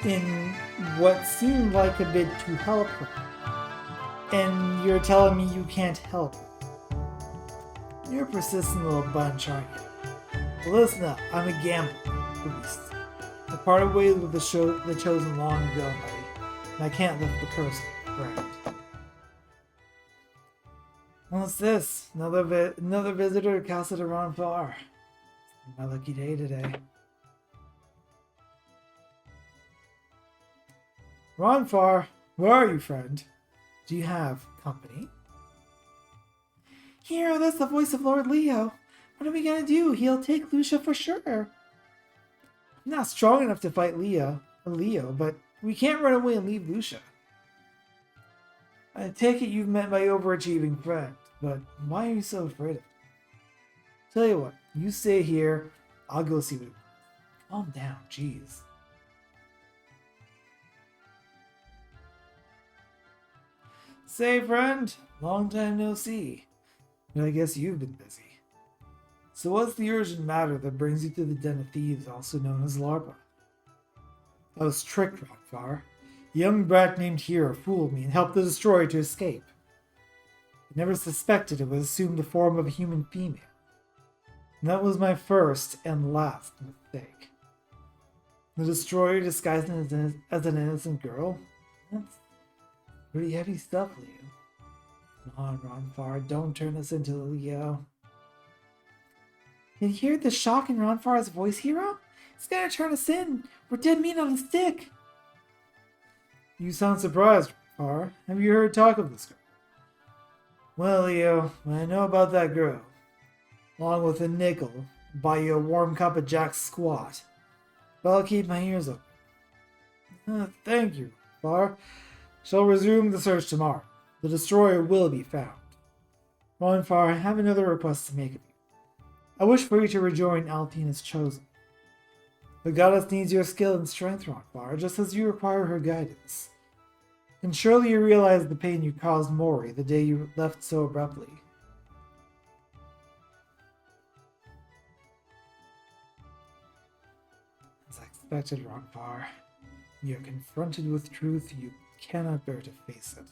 Speaker 1: here in what seemed like a bid to help her. And you're telling me you can't help her. You're a persistent little bunch, aren't you? Well, listen up, I'm a gambler, priest. I parted ways with the chosen long ago, buddy, and I can't lift the curse right. What's this? Another visitor to Casa de Ronfar. My lucky day today. Ronfar, where are you, friend? Do you have company? Hero, that's the voice of Lord Leo. What are we gonna do? He'll take Lucia for sure. I'm not strong enough to fight Leo, but we can't run away and leave Lucia. I take it you've met my overachieving friend, but why are you so afraid of it? Tell you what, you stay here, I'll go see what. Calm down, jeez. Say, friend, long time no see. But I guess you've been busy. So what's the urgent matter that brings you to the Den of Thieves, also known as Larpa? I was tricked, Rockfar. A young brat named Hero fooled me and helped the destroyer to escape. I never suspected it was assumed the form of a human female. And that was my first and last mistake. The destroyer disguised as an innocent girl? That's pretty heavy stuff, Leo. Come on, Ronfar, don't turn us into Leo. Did you hear the shock in Ronfar's voice, Hero? He's gonna turn us in. We're dead meat on a stick. You sound surprised, Ronfar. Have you heard talk of this girl? Well, Leo, I know about that girl. Along with a nickel, buy you a warm cup of Jack's squat. But I'll keep my ears open. Thank you, Ronfar. Shall resume the search tomorrow. The destroyer will be found. Ronfar, I have another request to make of you. I wish for you to rejoin Althena's chosen. The goddess needs your skill and strength, Ronfar, just as you require her guidance. And surely you realize the pain you caused Mori the day you left so abruptly. As I expected, Ronfar, you're confronted with truth you cannot bear to face it.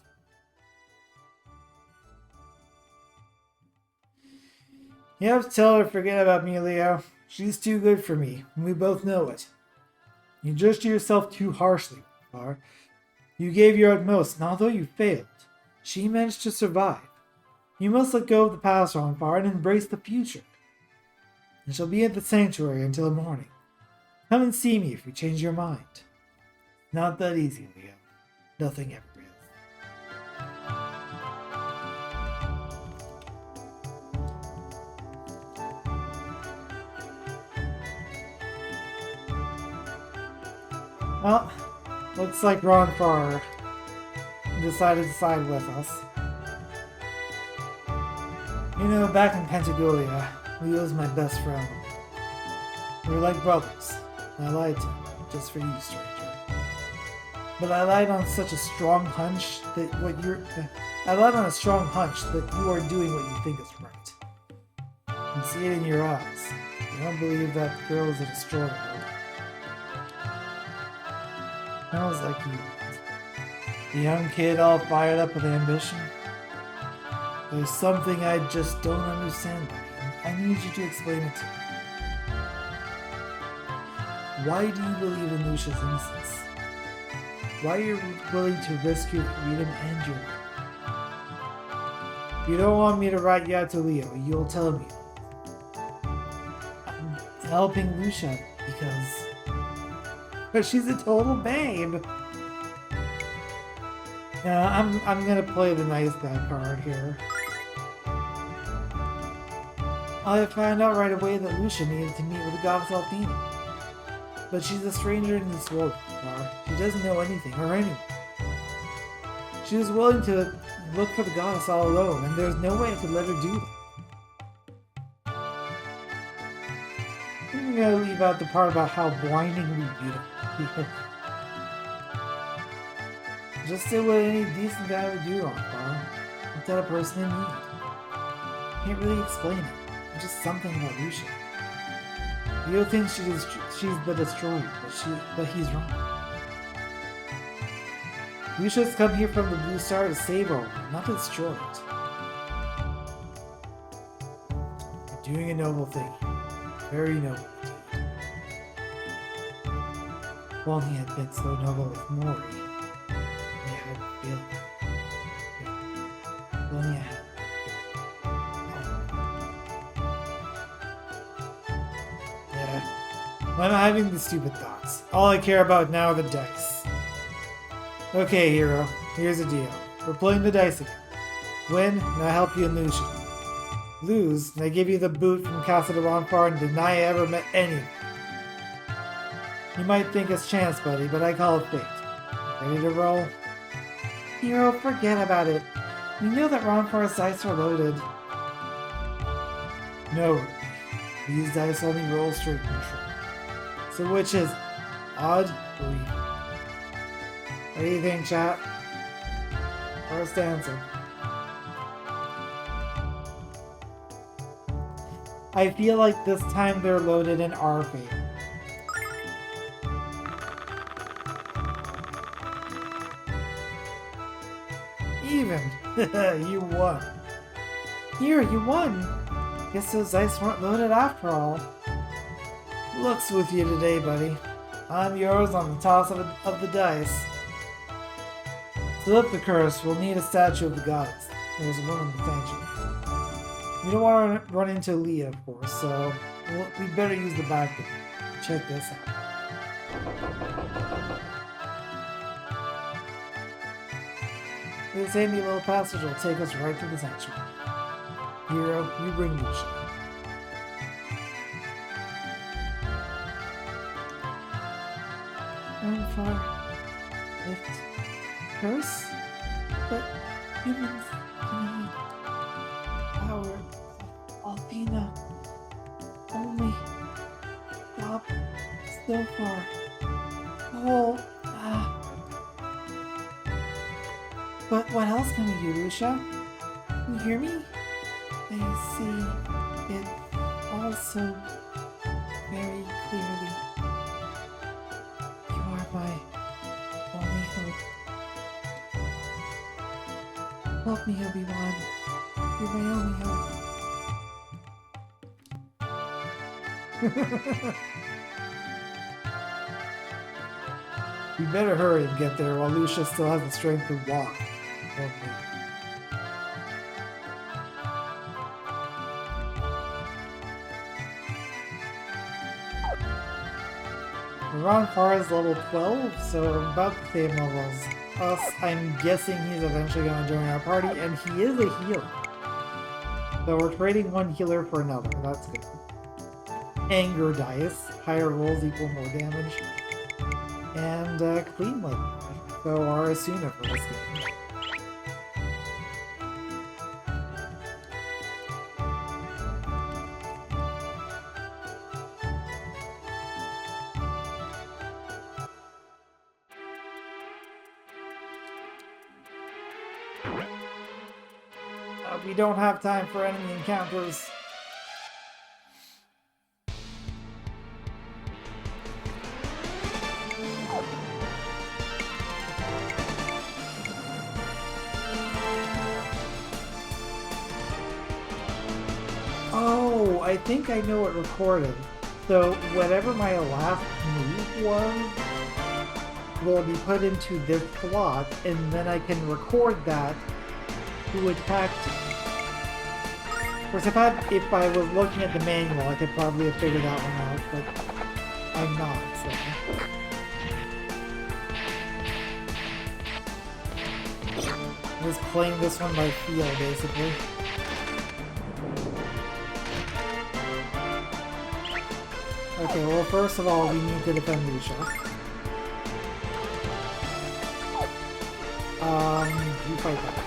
Speaker 1: You have to tell her to forget about me, Leo. She's too good for me, and we both know it. You judged yourself too harshly, Ronfar. You gave your utmost, and although you failed, she managed to survive. You must let go of the past, Ronfar, and embrace the future. I shall be at the sanctuary until morning. Come and see me if you change your mind. Not that easy, Leo. Nothing ever is. Well, looks like Ronfar decided to side with us. You know, back in Pentagolia, Leo's my best friend. We were like brothers. I lied to him, just for you, stranger. But I lied on such a strong hunch that I lied on a strong hunch that you are doing what you think is right. I can see it in your eyes. You don't believe that girl is a destroyer. I was like you. The young kid all fired up with ambition. There's something I just don't understand, buddy. I need you to explain it to me. Why do you believe in Lucia's innocence? Why are you willing to risk your freedom and your life? If you don't want me to write you out to Leo, you'll tell me. I'm helping Lucia because But she's a total babe. I'm gonna play the nice guy card here. I found out right away that Lucia needed to meet with the goddess Althena. But she's a stranger in this world, She doesn't know anything or anyone. She was willing to look for the goddess all alone, and there's no way I could let her do that. I'm gonna leave out the part about how blindingly beautiful. Just say what any decent guy would do, Ron. Instead of person in need. Can't really explain it. Just something about Lucia. Leo thinks she's the destroyer, but he's wrong. Lucia's come here from the Blue Star to save our world, not to destroy it. You're doing a noble thing. Very noble indeed. If only I had been so noble with Mori. I had failed her. If only I had. I'm having the stupid thoughts. All I care about now are the dice. Okay, hero. Here's the deal. We're playing the dice again. Win, and I help you and Lucia. Lose, and I give you the boot from Casa de Ronfar and deny I ever met anyone. You might think it's chance, buddy, but I call it fate. Ready to roll? Hero, forget about it. You know that Ronfar's dice are loaded. No. These dice only roll straight control. So which is odd or even? What do you think, chat? First answer. I feel like this time they're loaded in our favor. Even. You won. Here, you won. Guess those dice weren't loaded after all. Looks with you today, buddy. I'm yours on the toss of the dice. To lift the curse, we'll need a statue of the goddess. There's one in the sanctuary. We don't want to run into Leah, of course, so we better use the back door. Check this out. This handy little passage will take us right to the sanctuary. Hero, you bring Lucia. Ronfar, lift, curse, but humans need power of Althena. Only stop so far. Oh, But what else can we do, Lucia? Can you hear me? I see it also very clearly. You are my only hope. Help me, Obi-Wan. You're my only hope. We better hurry and get there while Lucia still has the strength to walk. Ronfar is level 12, so about the same level as us. I'm guessing he's eventually going to join our party, and he is a healer. So we're trading one healer for another. That's good. Anger dice. Higher rolls equal more damage. And clean level. So our Asuna for this game. We don't have time for enemy encounters. Oh, I think I know what recorded. So whatever my last move was will be put into this slot, and then I can record that to attack you. Of course, if I was looking at the manual, I could probably have figured that one out, but I'm not, so. Just playing this one by feel, basically. Okay, well, first of all, we need to defend Lucia. You fight that.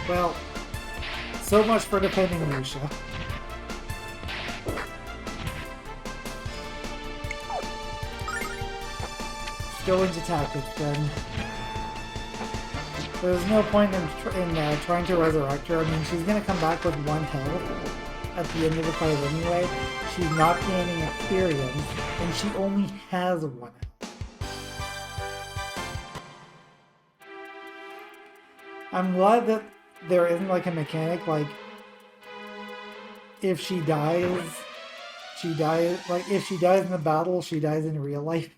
Speaker 1: Well, so much for defending Lucia. Let's go into tactics then. There's no point in trying to resurrect her. I mean, she's gonna come back with 1 health at the end of the fight anyway. She's not gaining experience, and she only has 1 health. I'm glad that there isn't like a mechanic like if she dies, like if she dies in the battle, she dies in real life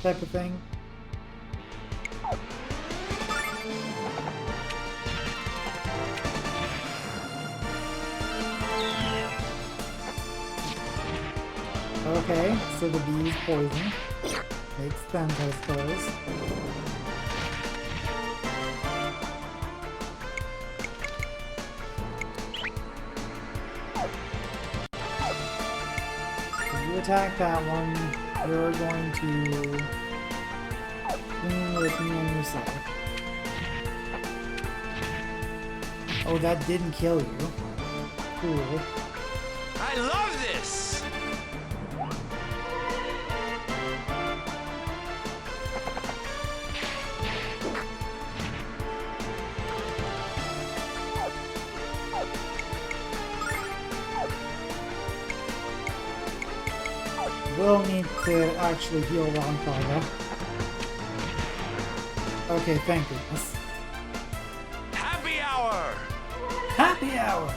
Speaker 1: type of thing. Okay, so the bee is poisoned. Makes sense, I suppose. If you attack that one, you're going to lean with me on your side. Oh, that didn't kill you. Cool.
Speaker 3: I love this!
Speaker 1: We'll need to actually heal Ronfire. Okay, thank goodness.
Speaker 3: Happy hour!
Speaker 1: Happy hour!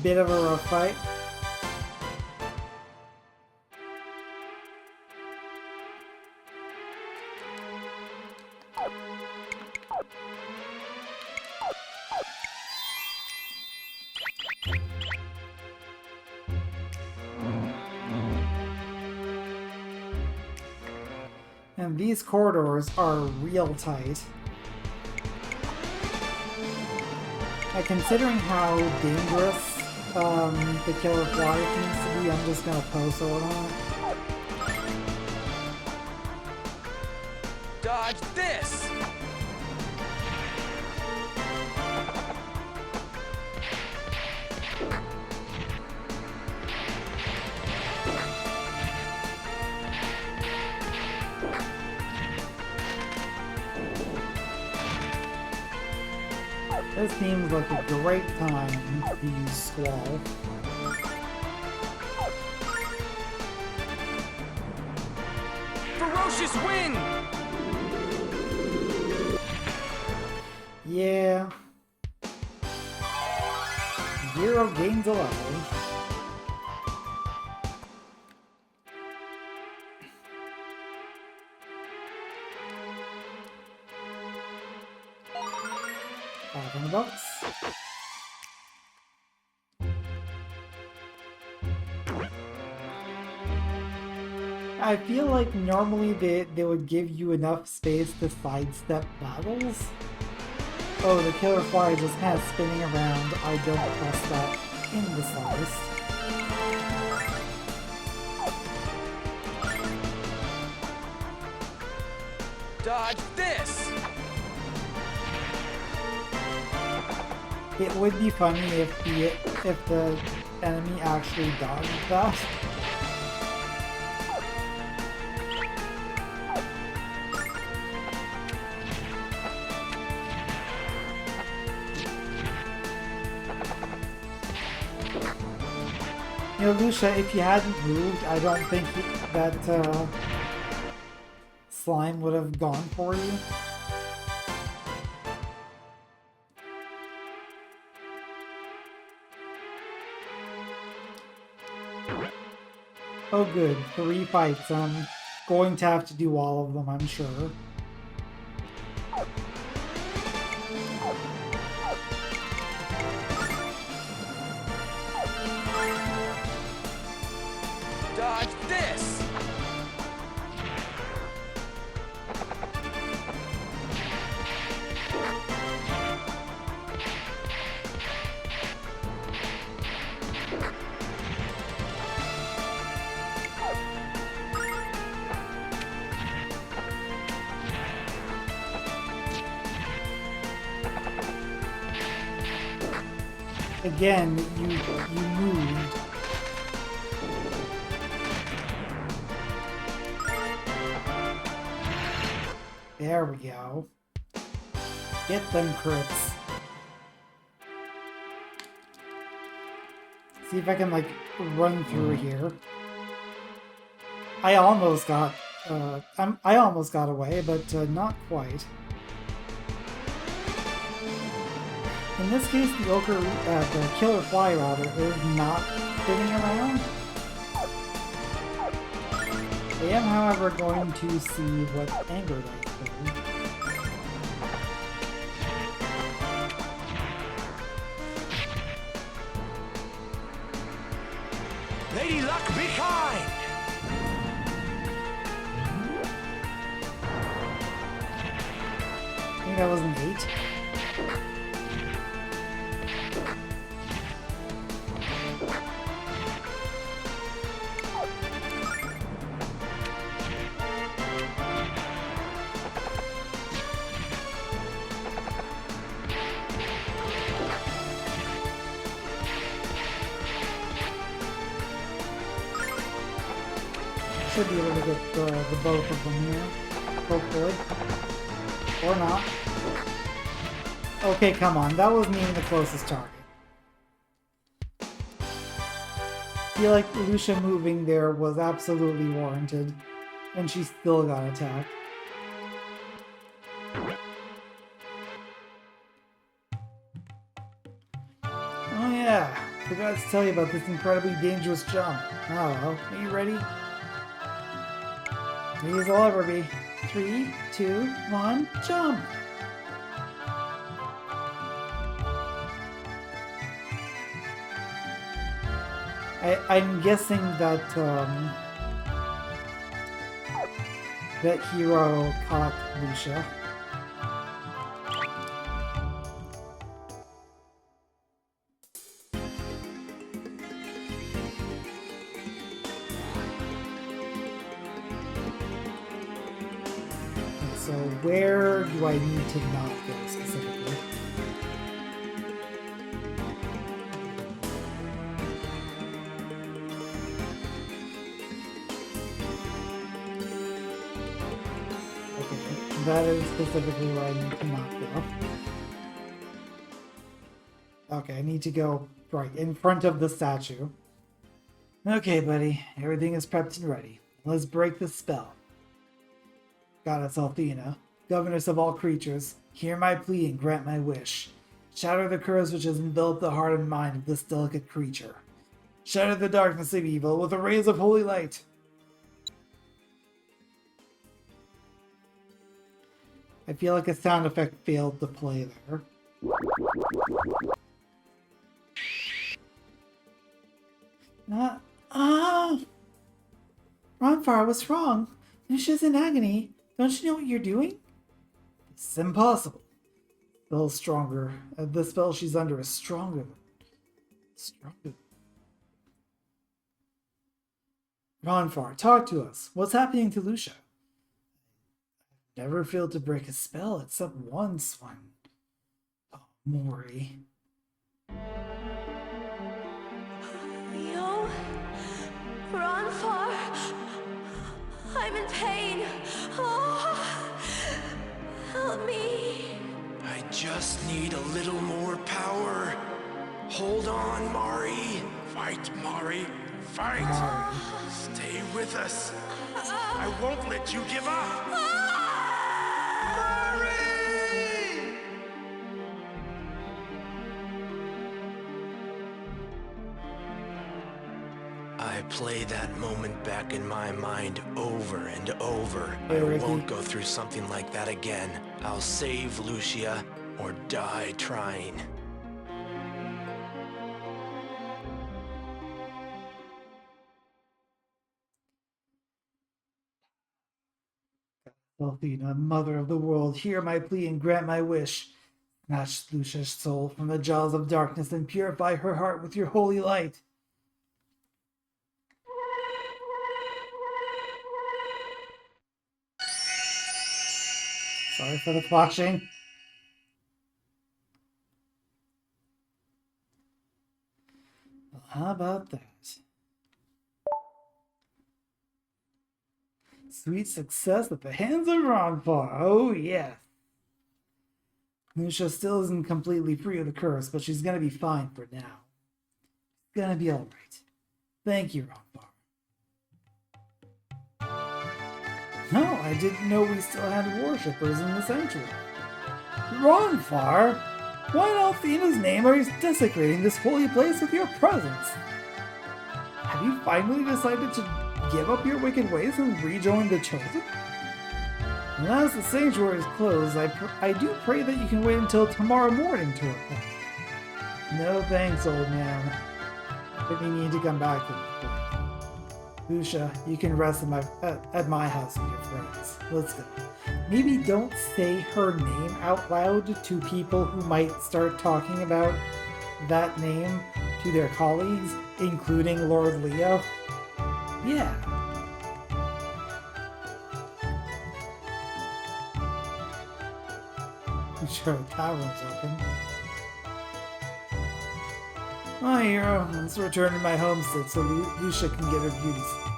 Speaker 1: Bit of a rough fight. And these corridors are real tight. Considering how dangerous the killer fly seems to be, I'm just gonna post sword on it.
Speaker 3: Dodge this!
Speaker 1: This seems like a great time to use Squall.
Speaker 3: Ferocious wind!
Speaker 1: Yeah. 0 gains a level. $500. I feel like normally they would give you enough space to sidestep battles. Oh, the killer fly is just kind of spinning around. I don't trust that in the slightest.
Speaker 3: Dodge this!
Speaker 1: It would be funny if the enemy actually dodged that. You know, Lucia, if you hadn't moved, I don't think that slime would have gone for you. Oh good, 3 fights. going to have to do all of them, I'm sure.
Speaker 3: Dodge this!
Speaker 1: Again, you moved. There we go. Get them crits. See if I can, like, run through here. I almost got away, but not quite. In this case, the killer fly rather is not spinning around. I am, however, going to see what anger dice do.
Speaker 3: Lady Luck, be kind!
Speaker 1: I think that was an 8. Should be able to get the both of them here, hopefully. Or not. Okay, come on. That wasn't even the closest target. I feel like Lucia moving there was absolutely warranted, and she still got attacked. Oh yeah, forgot to tell you about this incredibly dangerous jump. Oh well, are you ready? Ready as I'll ever be. 3, 2, 1, jump! I'm guessing that that hero caught Lucia. So where do I need to not go specifically? Okay, that is specifically where I need to not go. Okay, I need to go right in front of the statue. Okay, buddy, everything is prepped and ready. Let's break the spell. Goddess Althena, governess of all creatures, hear my plea and grant my wish. Shatter the curse which has enveloped the heart and mind of this delicate creature. Shatter the darkness of evil with the rays of holy light. I feel like a sound effect failed to play there. Ronfar, what's wrong? Lucia's in agony. Don't you know what you're doing? It's impossible. Spell's stronger. The spell she's under is stronger. Stronger. Ronfar, talk to us. What's happening to Lucia? Never failed to break a spell except once when... Oh, Mori.
Speaker 4: Yo, Ronfar, I'm in pain. Oh, help me.
Speaker 5: I just need a little more power. Hold on, Mari. Fight, Mari. Fight. Stay with us. I won't let you give up. Mari! I play that moment back in my mind over and over.
Speaker 1: Hey,
Speaker 5: I
Speaker 1: Ricky.
Speaker 5: won't go through something like that again. I'll save Lucia or die trying.
Speaker 1: Athena, mother of the world, hear my plea and grant my wish. Snatch Lucia's soul from the jaws of darkness and purify her heart with your holy light. Sorry for the flashing. Well, how about that? Sweet success at the hands of Ronfar. Oh, yes. Lucia still isn't completely free of the curse, but she's gonna be fine for now. It's gonna be alright. Thank you, Ronfar. No, I didn't know we still had worshippers in the sanctuary. Ronfar? Why in Althena's name are you desecrating this holy place with your presence? Have you finally decided to give up your wicked ways and rejoin the Chosen? Now as the sanctuary is closed, I do pray that you can wait until tomorrow morning to repent. No thanks, old man. I didn't need to come back to the point. Lucia, you can rest at my house with your friends. Let's go. Maybe don't say her name out loud to people who might start talking about that name to their colleagues, including Lord Leo. Yeah. I'm sure the tavern's open. My hero, let's return to my homestead so Lucia can get her beauty sleep.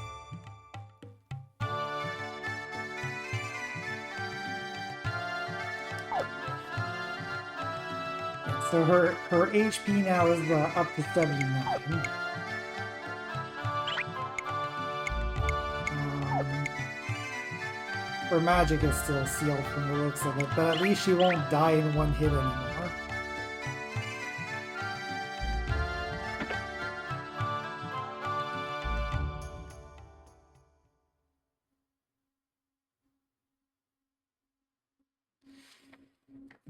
Speaker 1: So her HP now is up to 79. Her magic is still sealed from the looks of it, but at least she won't die in one hit anymore.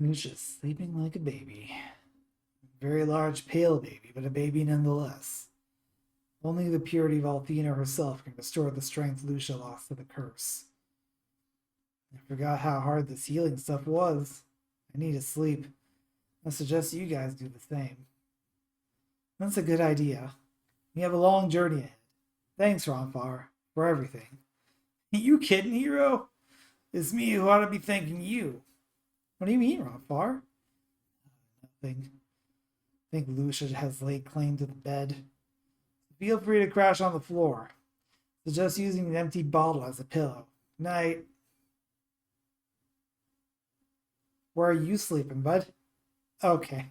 Speaker 1: Lucia's sleeping like a baby. Very large, pale baby, but a baby nonetheless. Only the purity of Althena herself can restore the strength Lucia lost to the curse. I forgot how hard this healing stuff was. I need to sleep. I suggest you guys do the same. That's a good idea. We have a long journey ahead. Thanks, Ronfar, for everything. You kidding, hero? It's me who ought to be thanking you. What do you mean, Ronfar? Nothing. I think Lucia has laid claim to the bed. Feel free to crash on the floor. Suggest using an empty bottle as a pillow. Night. Where are you sleeping, bud? Okay.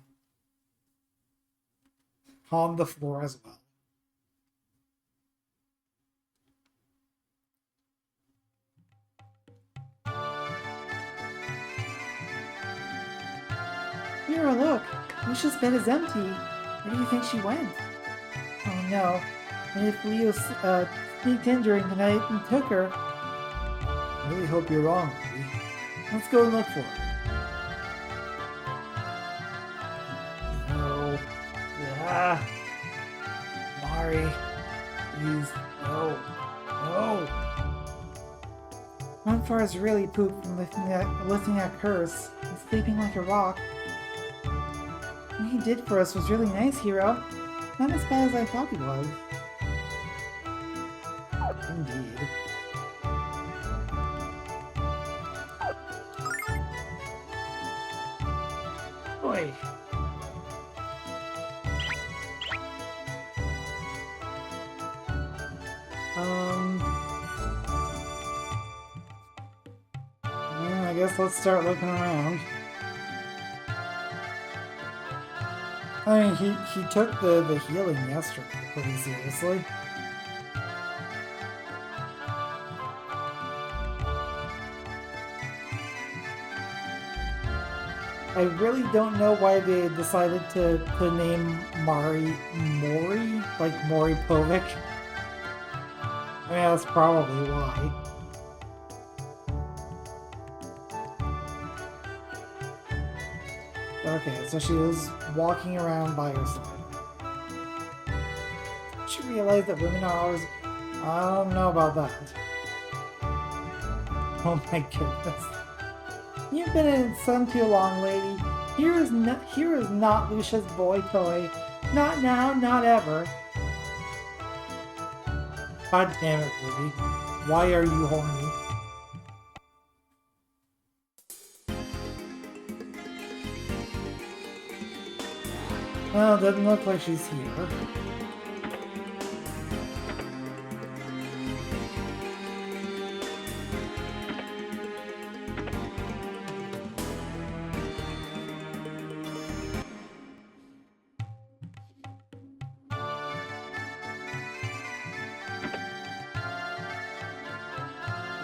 Speaker 1: On the floor as well. Mira, look. Lucia's bed is empty. Where do you think she went? Oh no. And if Leo sneaked in during the night and took her? I really hope you're wrong, Lee. Let's go and look for her. No. Mari. Please. No. No. Ronfar is really pooped from lifting that curse. He's sleeping like a rock. What he did for us was really nice, hero. Not as bad as I thought he was. Indeed. Boy. I guess let's start looking around. I mean, he took the healing yesterday pretty seriously. I really don't know why they decided to name Mori, like Mori Povich. I mean, that's probably why. Okay, so she was walking around by herself. She realized that women are always... I don't know about that. Oh my goodness. You've been in sun too long, lady. Here is not Lucia's boy toy. Not now, not ever. God damn it, Ruby. Why are you horny? Well, it doesn't look like she's here.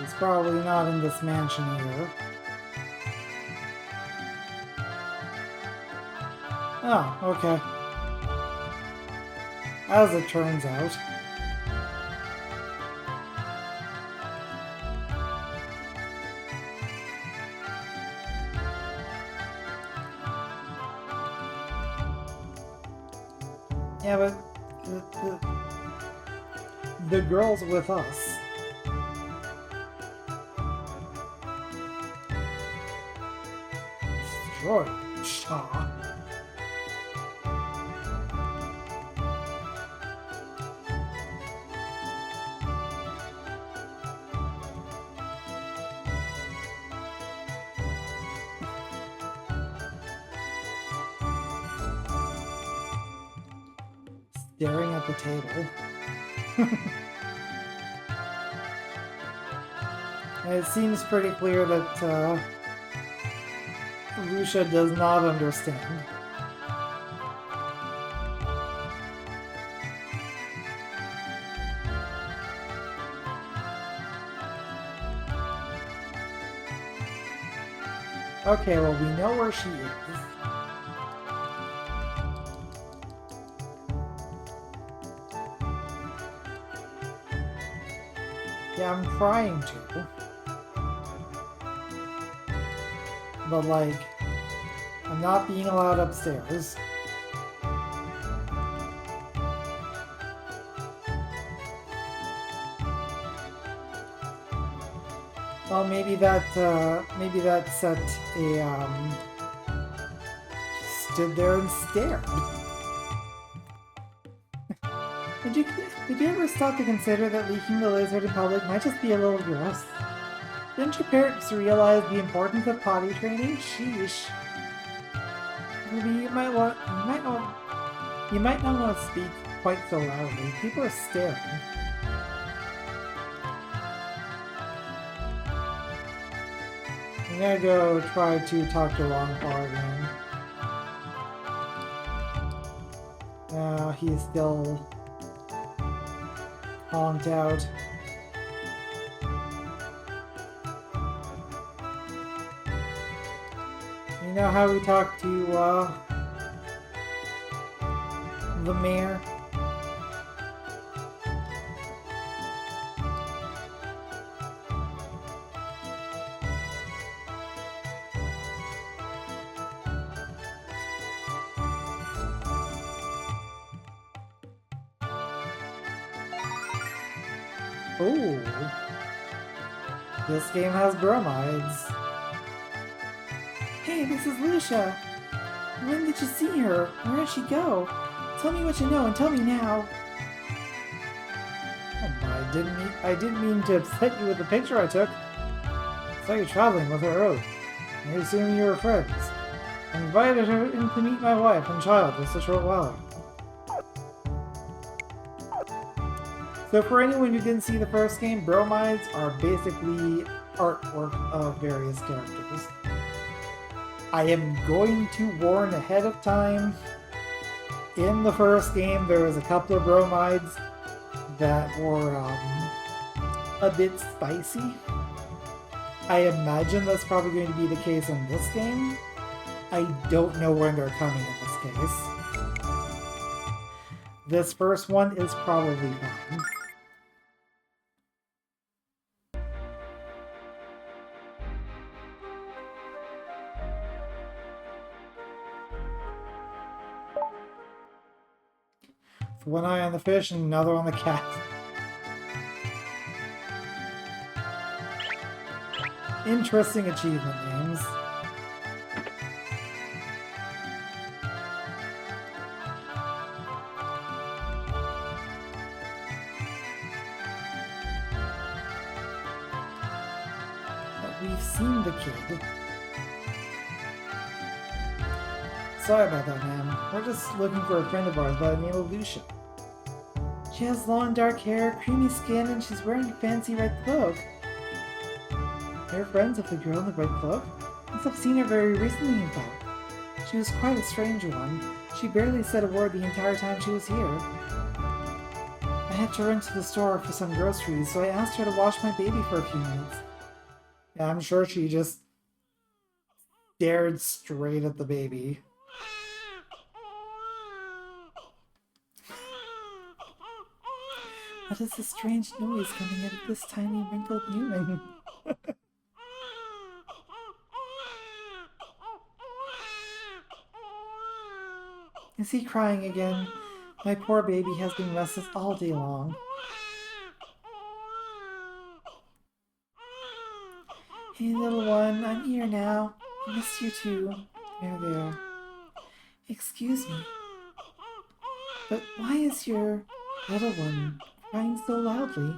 Speaker 1: He's probably not in this mansion here. Oh, okay. As it turns out. Yeah, but the girl's with us. Destroy Shaw. Staring at the table. And it seems pretty clear that Lucia does not understand. Okay, well, we know where she is. Yeah, I'm trying to. But, like, I'm not being allowed upstairs. Well, maybe that set a, stood there and stared. Did you ever stop to consider that leaking the lizard in public might just be a little gross? Didn't your parents realize the importance of potty training? Sheesh. Maybe you might not want to speak quite so loudly. People are staring. I'm gonna go try to talk to Longfar again. He's still honked out. You know how we talked to the mayor? Oh, this game has bromides. Hey, this is Lucia. When did you see her? Where did she go? Tell me what you know and tell me now. Oh, I didn't mean to upset you with the picture I took. I saw you traveling with her earlier. I assume you were friends. I invited her in to meet my wife and child just a short while ago. So for anyone who didn't see the first game, bromides are basically artwork of various characters. I am going to warn ahead of time. In the first game, there was a couple of bromides that were a bit spicy. I imagine that's probably going to be the case in this game. I don't know when they're coming in this case. This first one is probably fine. One eye on the fish and another on the cat. Interesting achievement names. But we've seen the kid. Sorry about that, ma'am. We're just looking for a friend of ours by the name of Lucia. She has long dark hair, creamy skin, and she's wearing a fancy red cloak. You're friends of the girl in the red cloak? Yes, I've seen her very recently, in fact. She was quite a strange one. She barely said a word the entire time she was here. I had to run to the store for some groceries, so I asked her to watch my baby for a few minutes. Yeah, I'm sure she just stared straight at the baby. What is this strange noise coming out of this tiny wrinkled human? Is he crying again? My poor baby has been restless all day long. Hey little one, I'm here now. I missed you too. There. Excuse me. But why is your little one crying so loudly?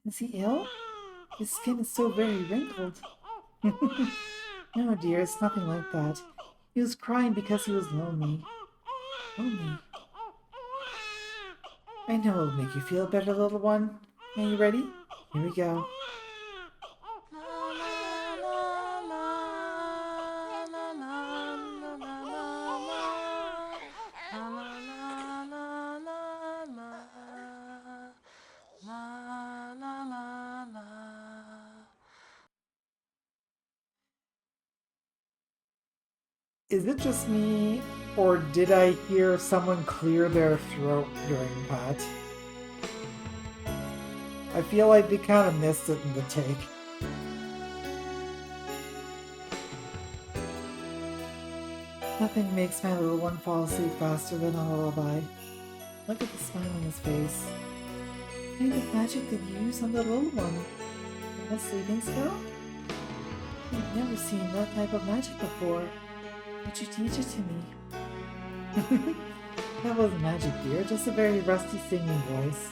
Speaker 1: Is he ill? His skin is so very wrinkled. No, dear, it's nothing like that. He was crying because he was lonely. Lonely. I know it'll make you feel better, little one. Are you ready? Here we go. Is it just me, or did I hear someone clear their throat during that? I feel like they kind of missed it in the take. Nothing makes my little one fall asleep faster than a lullaby. Look at the smile on his face. What kind of magic did you use on the little one? A sleeping spell? I've never seen that type of magic before. Would you teach it to me? That wasn't magic, dear, just a very rusty singing voice.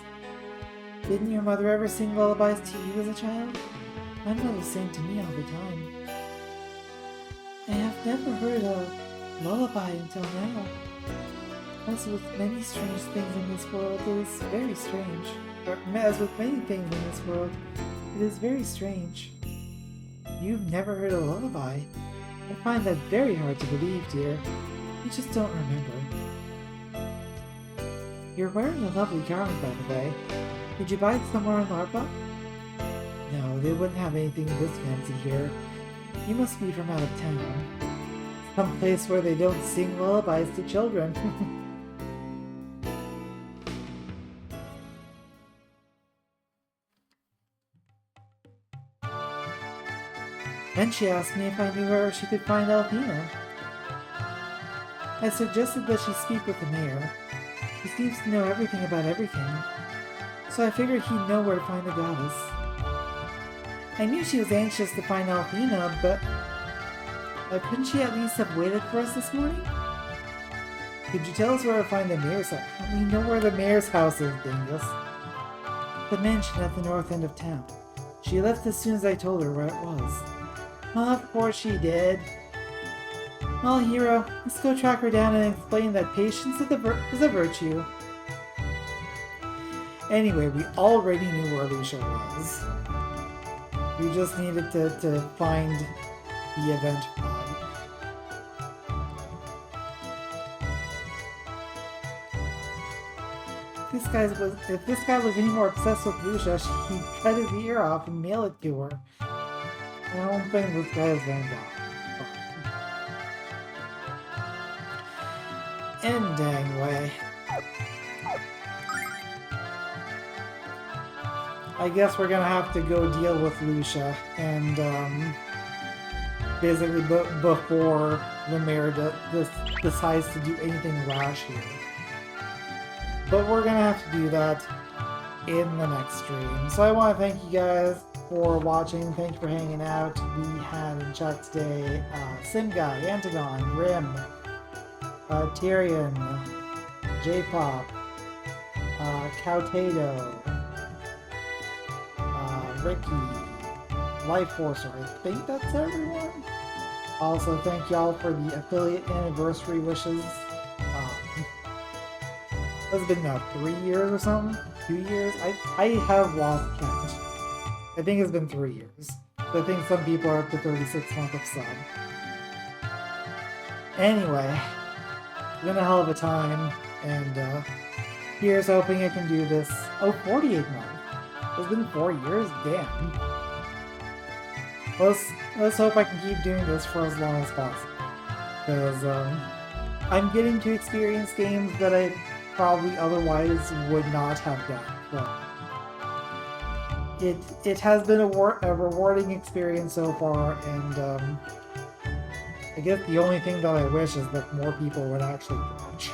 Speaker 1: Didn't your mother ever sing lullabies to you as a child? My mother sang to me all the time. I have never heard a lullaby until now. As with many strange things in this world, it is very strange. Or, as with many things in this world, it is very strange. You've never heard a lullaby? I find that very hard to believe, dear. You just don't remember. You're wearing a lovely garment, by the way. Did you buy it somewhere in Larpa? No, they wouldn't have anything this fancy here. You must be from out of town. Some place where they don't sing lullabies to children. Then she asked me if I knew where she could find Alpina. I suggested that she speak with the mayor. He seems to know everything about everything, so I figured he'd know where to find the goddess. I knew she was anxious to find Alpina, but couldn't she at least have waited for us this morning? Could you tell us where to find the mayor's house? We know where the mayor's house is, Dingus. The mansion at the north end of town. She left as soon as I told her where it was. Well, of course she did. Well, hero, let's go track her down and explain that patience is a virtue. Anyway, we already knew where Lucia was. We just needed to find the event pod. If this guy was any more obsessed with Lucia, he'd cut his ear off and mail it to her. I don't think this guy is Van Gogh. In dang way. I guess we're gonna have to go deal with Lucia and basically before the mayor decides to do anything rash here. but we're gonna have to do that in the next stream. So I want to thank you guys for watching. Thank you for hanging out. We had in chat today Sim Guy, Antagon, Rim, Tyrion, J-Pop, Cowtato, Ricky, Life Forcer. I think that's everyone. Also, thank y'all for the affiliate anniversary wishes. It's been now 3 years or something? 2 years? I have lost count. I think it's been 3 years. I think some people are up to 36 months of sub. Anyway, it's been a hell of a time, and here's hoping I can do this. Oh, 48 months. It's been 4 years? Damn. Let's hope I can keep doing this for as long as possible. Because, I'm getting to experience games that I probably otherwise would not have done. So it has been a rewarding experience so far, and I guess the only thing that I wish is that more people would actually watch.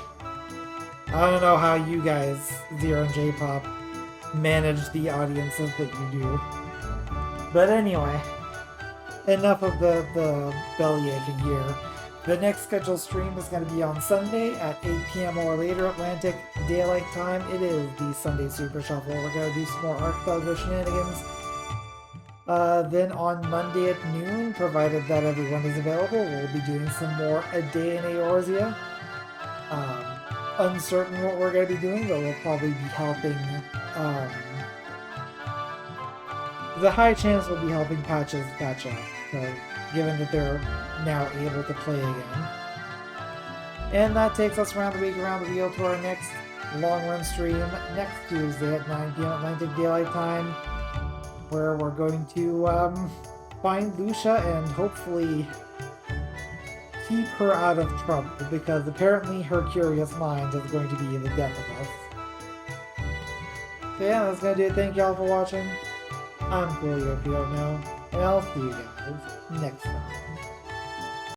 Speaker 1: I don't know how you guys, Zero and J-Pop, manage the audiences that you do. But anyway, enough of the belly aching here. The next scheduled stream is going to be on Sunday at 8 p.m. or later Atlantic Daylight Time. It is the Sunday Super Shuffle. We're going to do some more Archipelago shenanigans. Then on Monday at noon, provided that everyone is available, we'll be doing some more A Day in Eorzea. Uncertain what we're going to be doing, but we'll probably be helping... the high chance we'll be helping Patches catch up, given that they're now able to play again. And that takes us around the week, around the wheel to our next long run stream next Tuesday at 9 p.m. Atlantic Daylight Time, where we're going to find Lucia and hopefully keep her out of trouble, because apparently her curious mind is going to be the death of us. So yeah, that's gonna do it. Thank y'all for watching. I'm Coolio if you don't know, and I'll see you guys next time.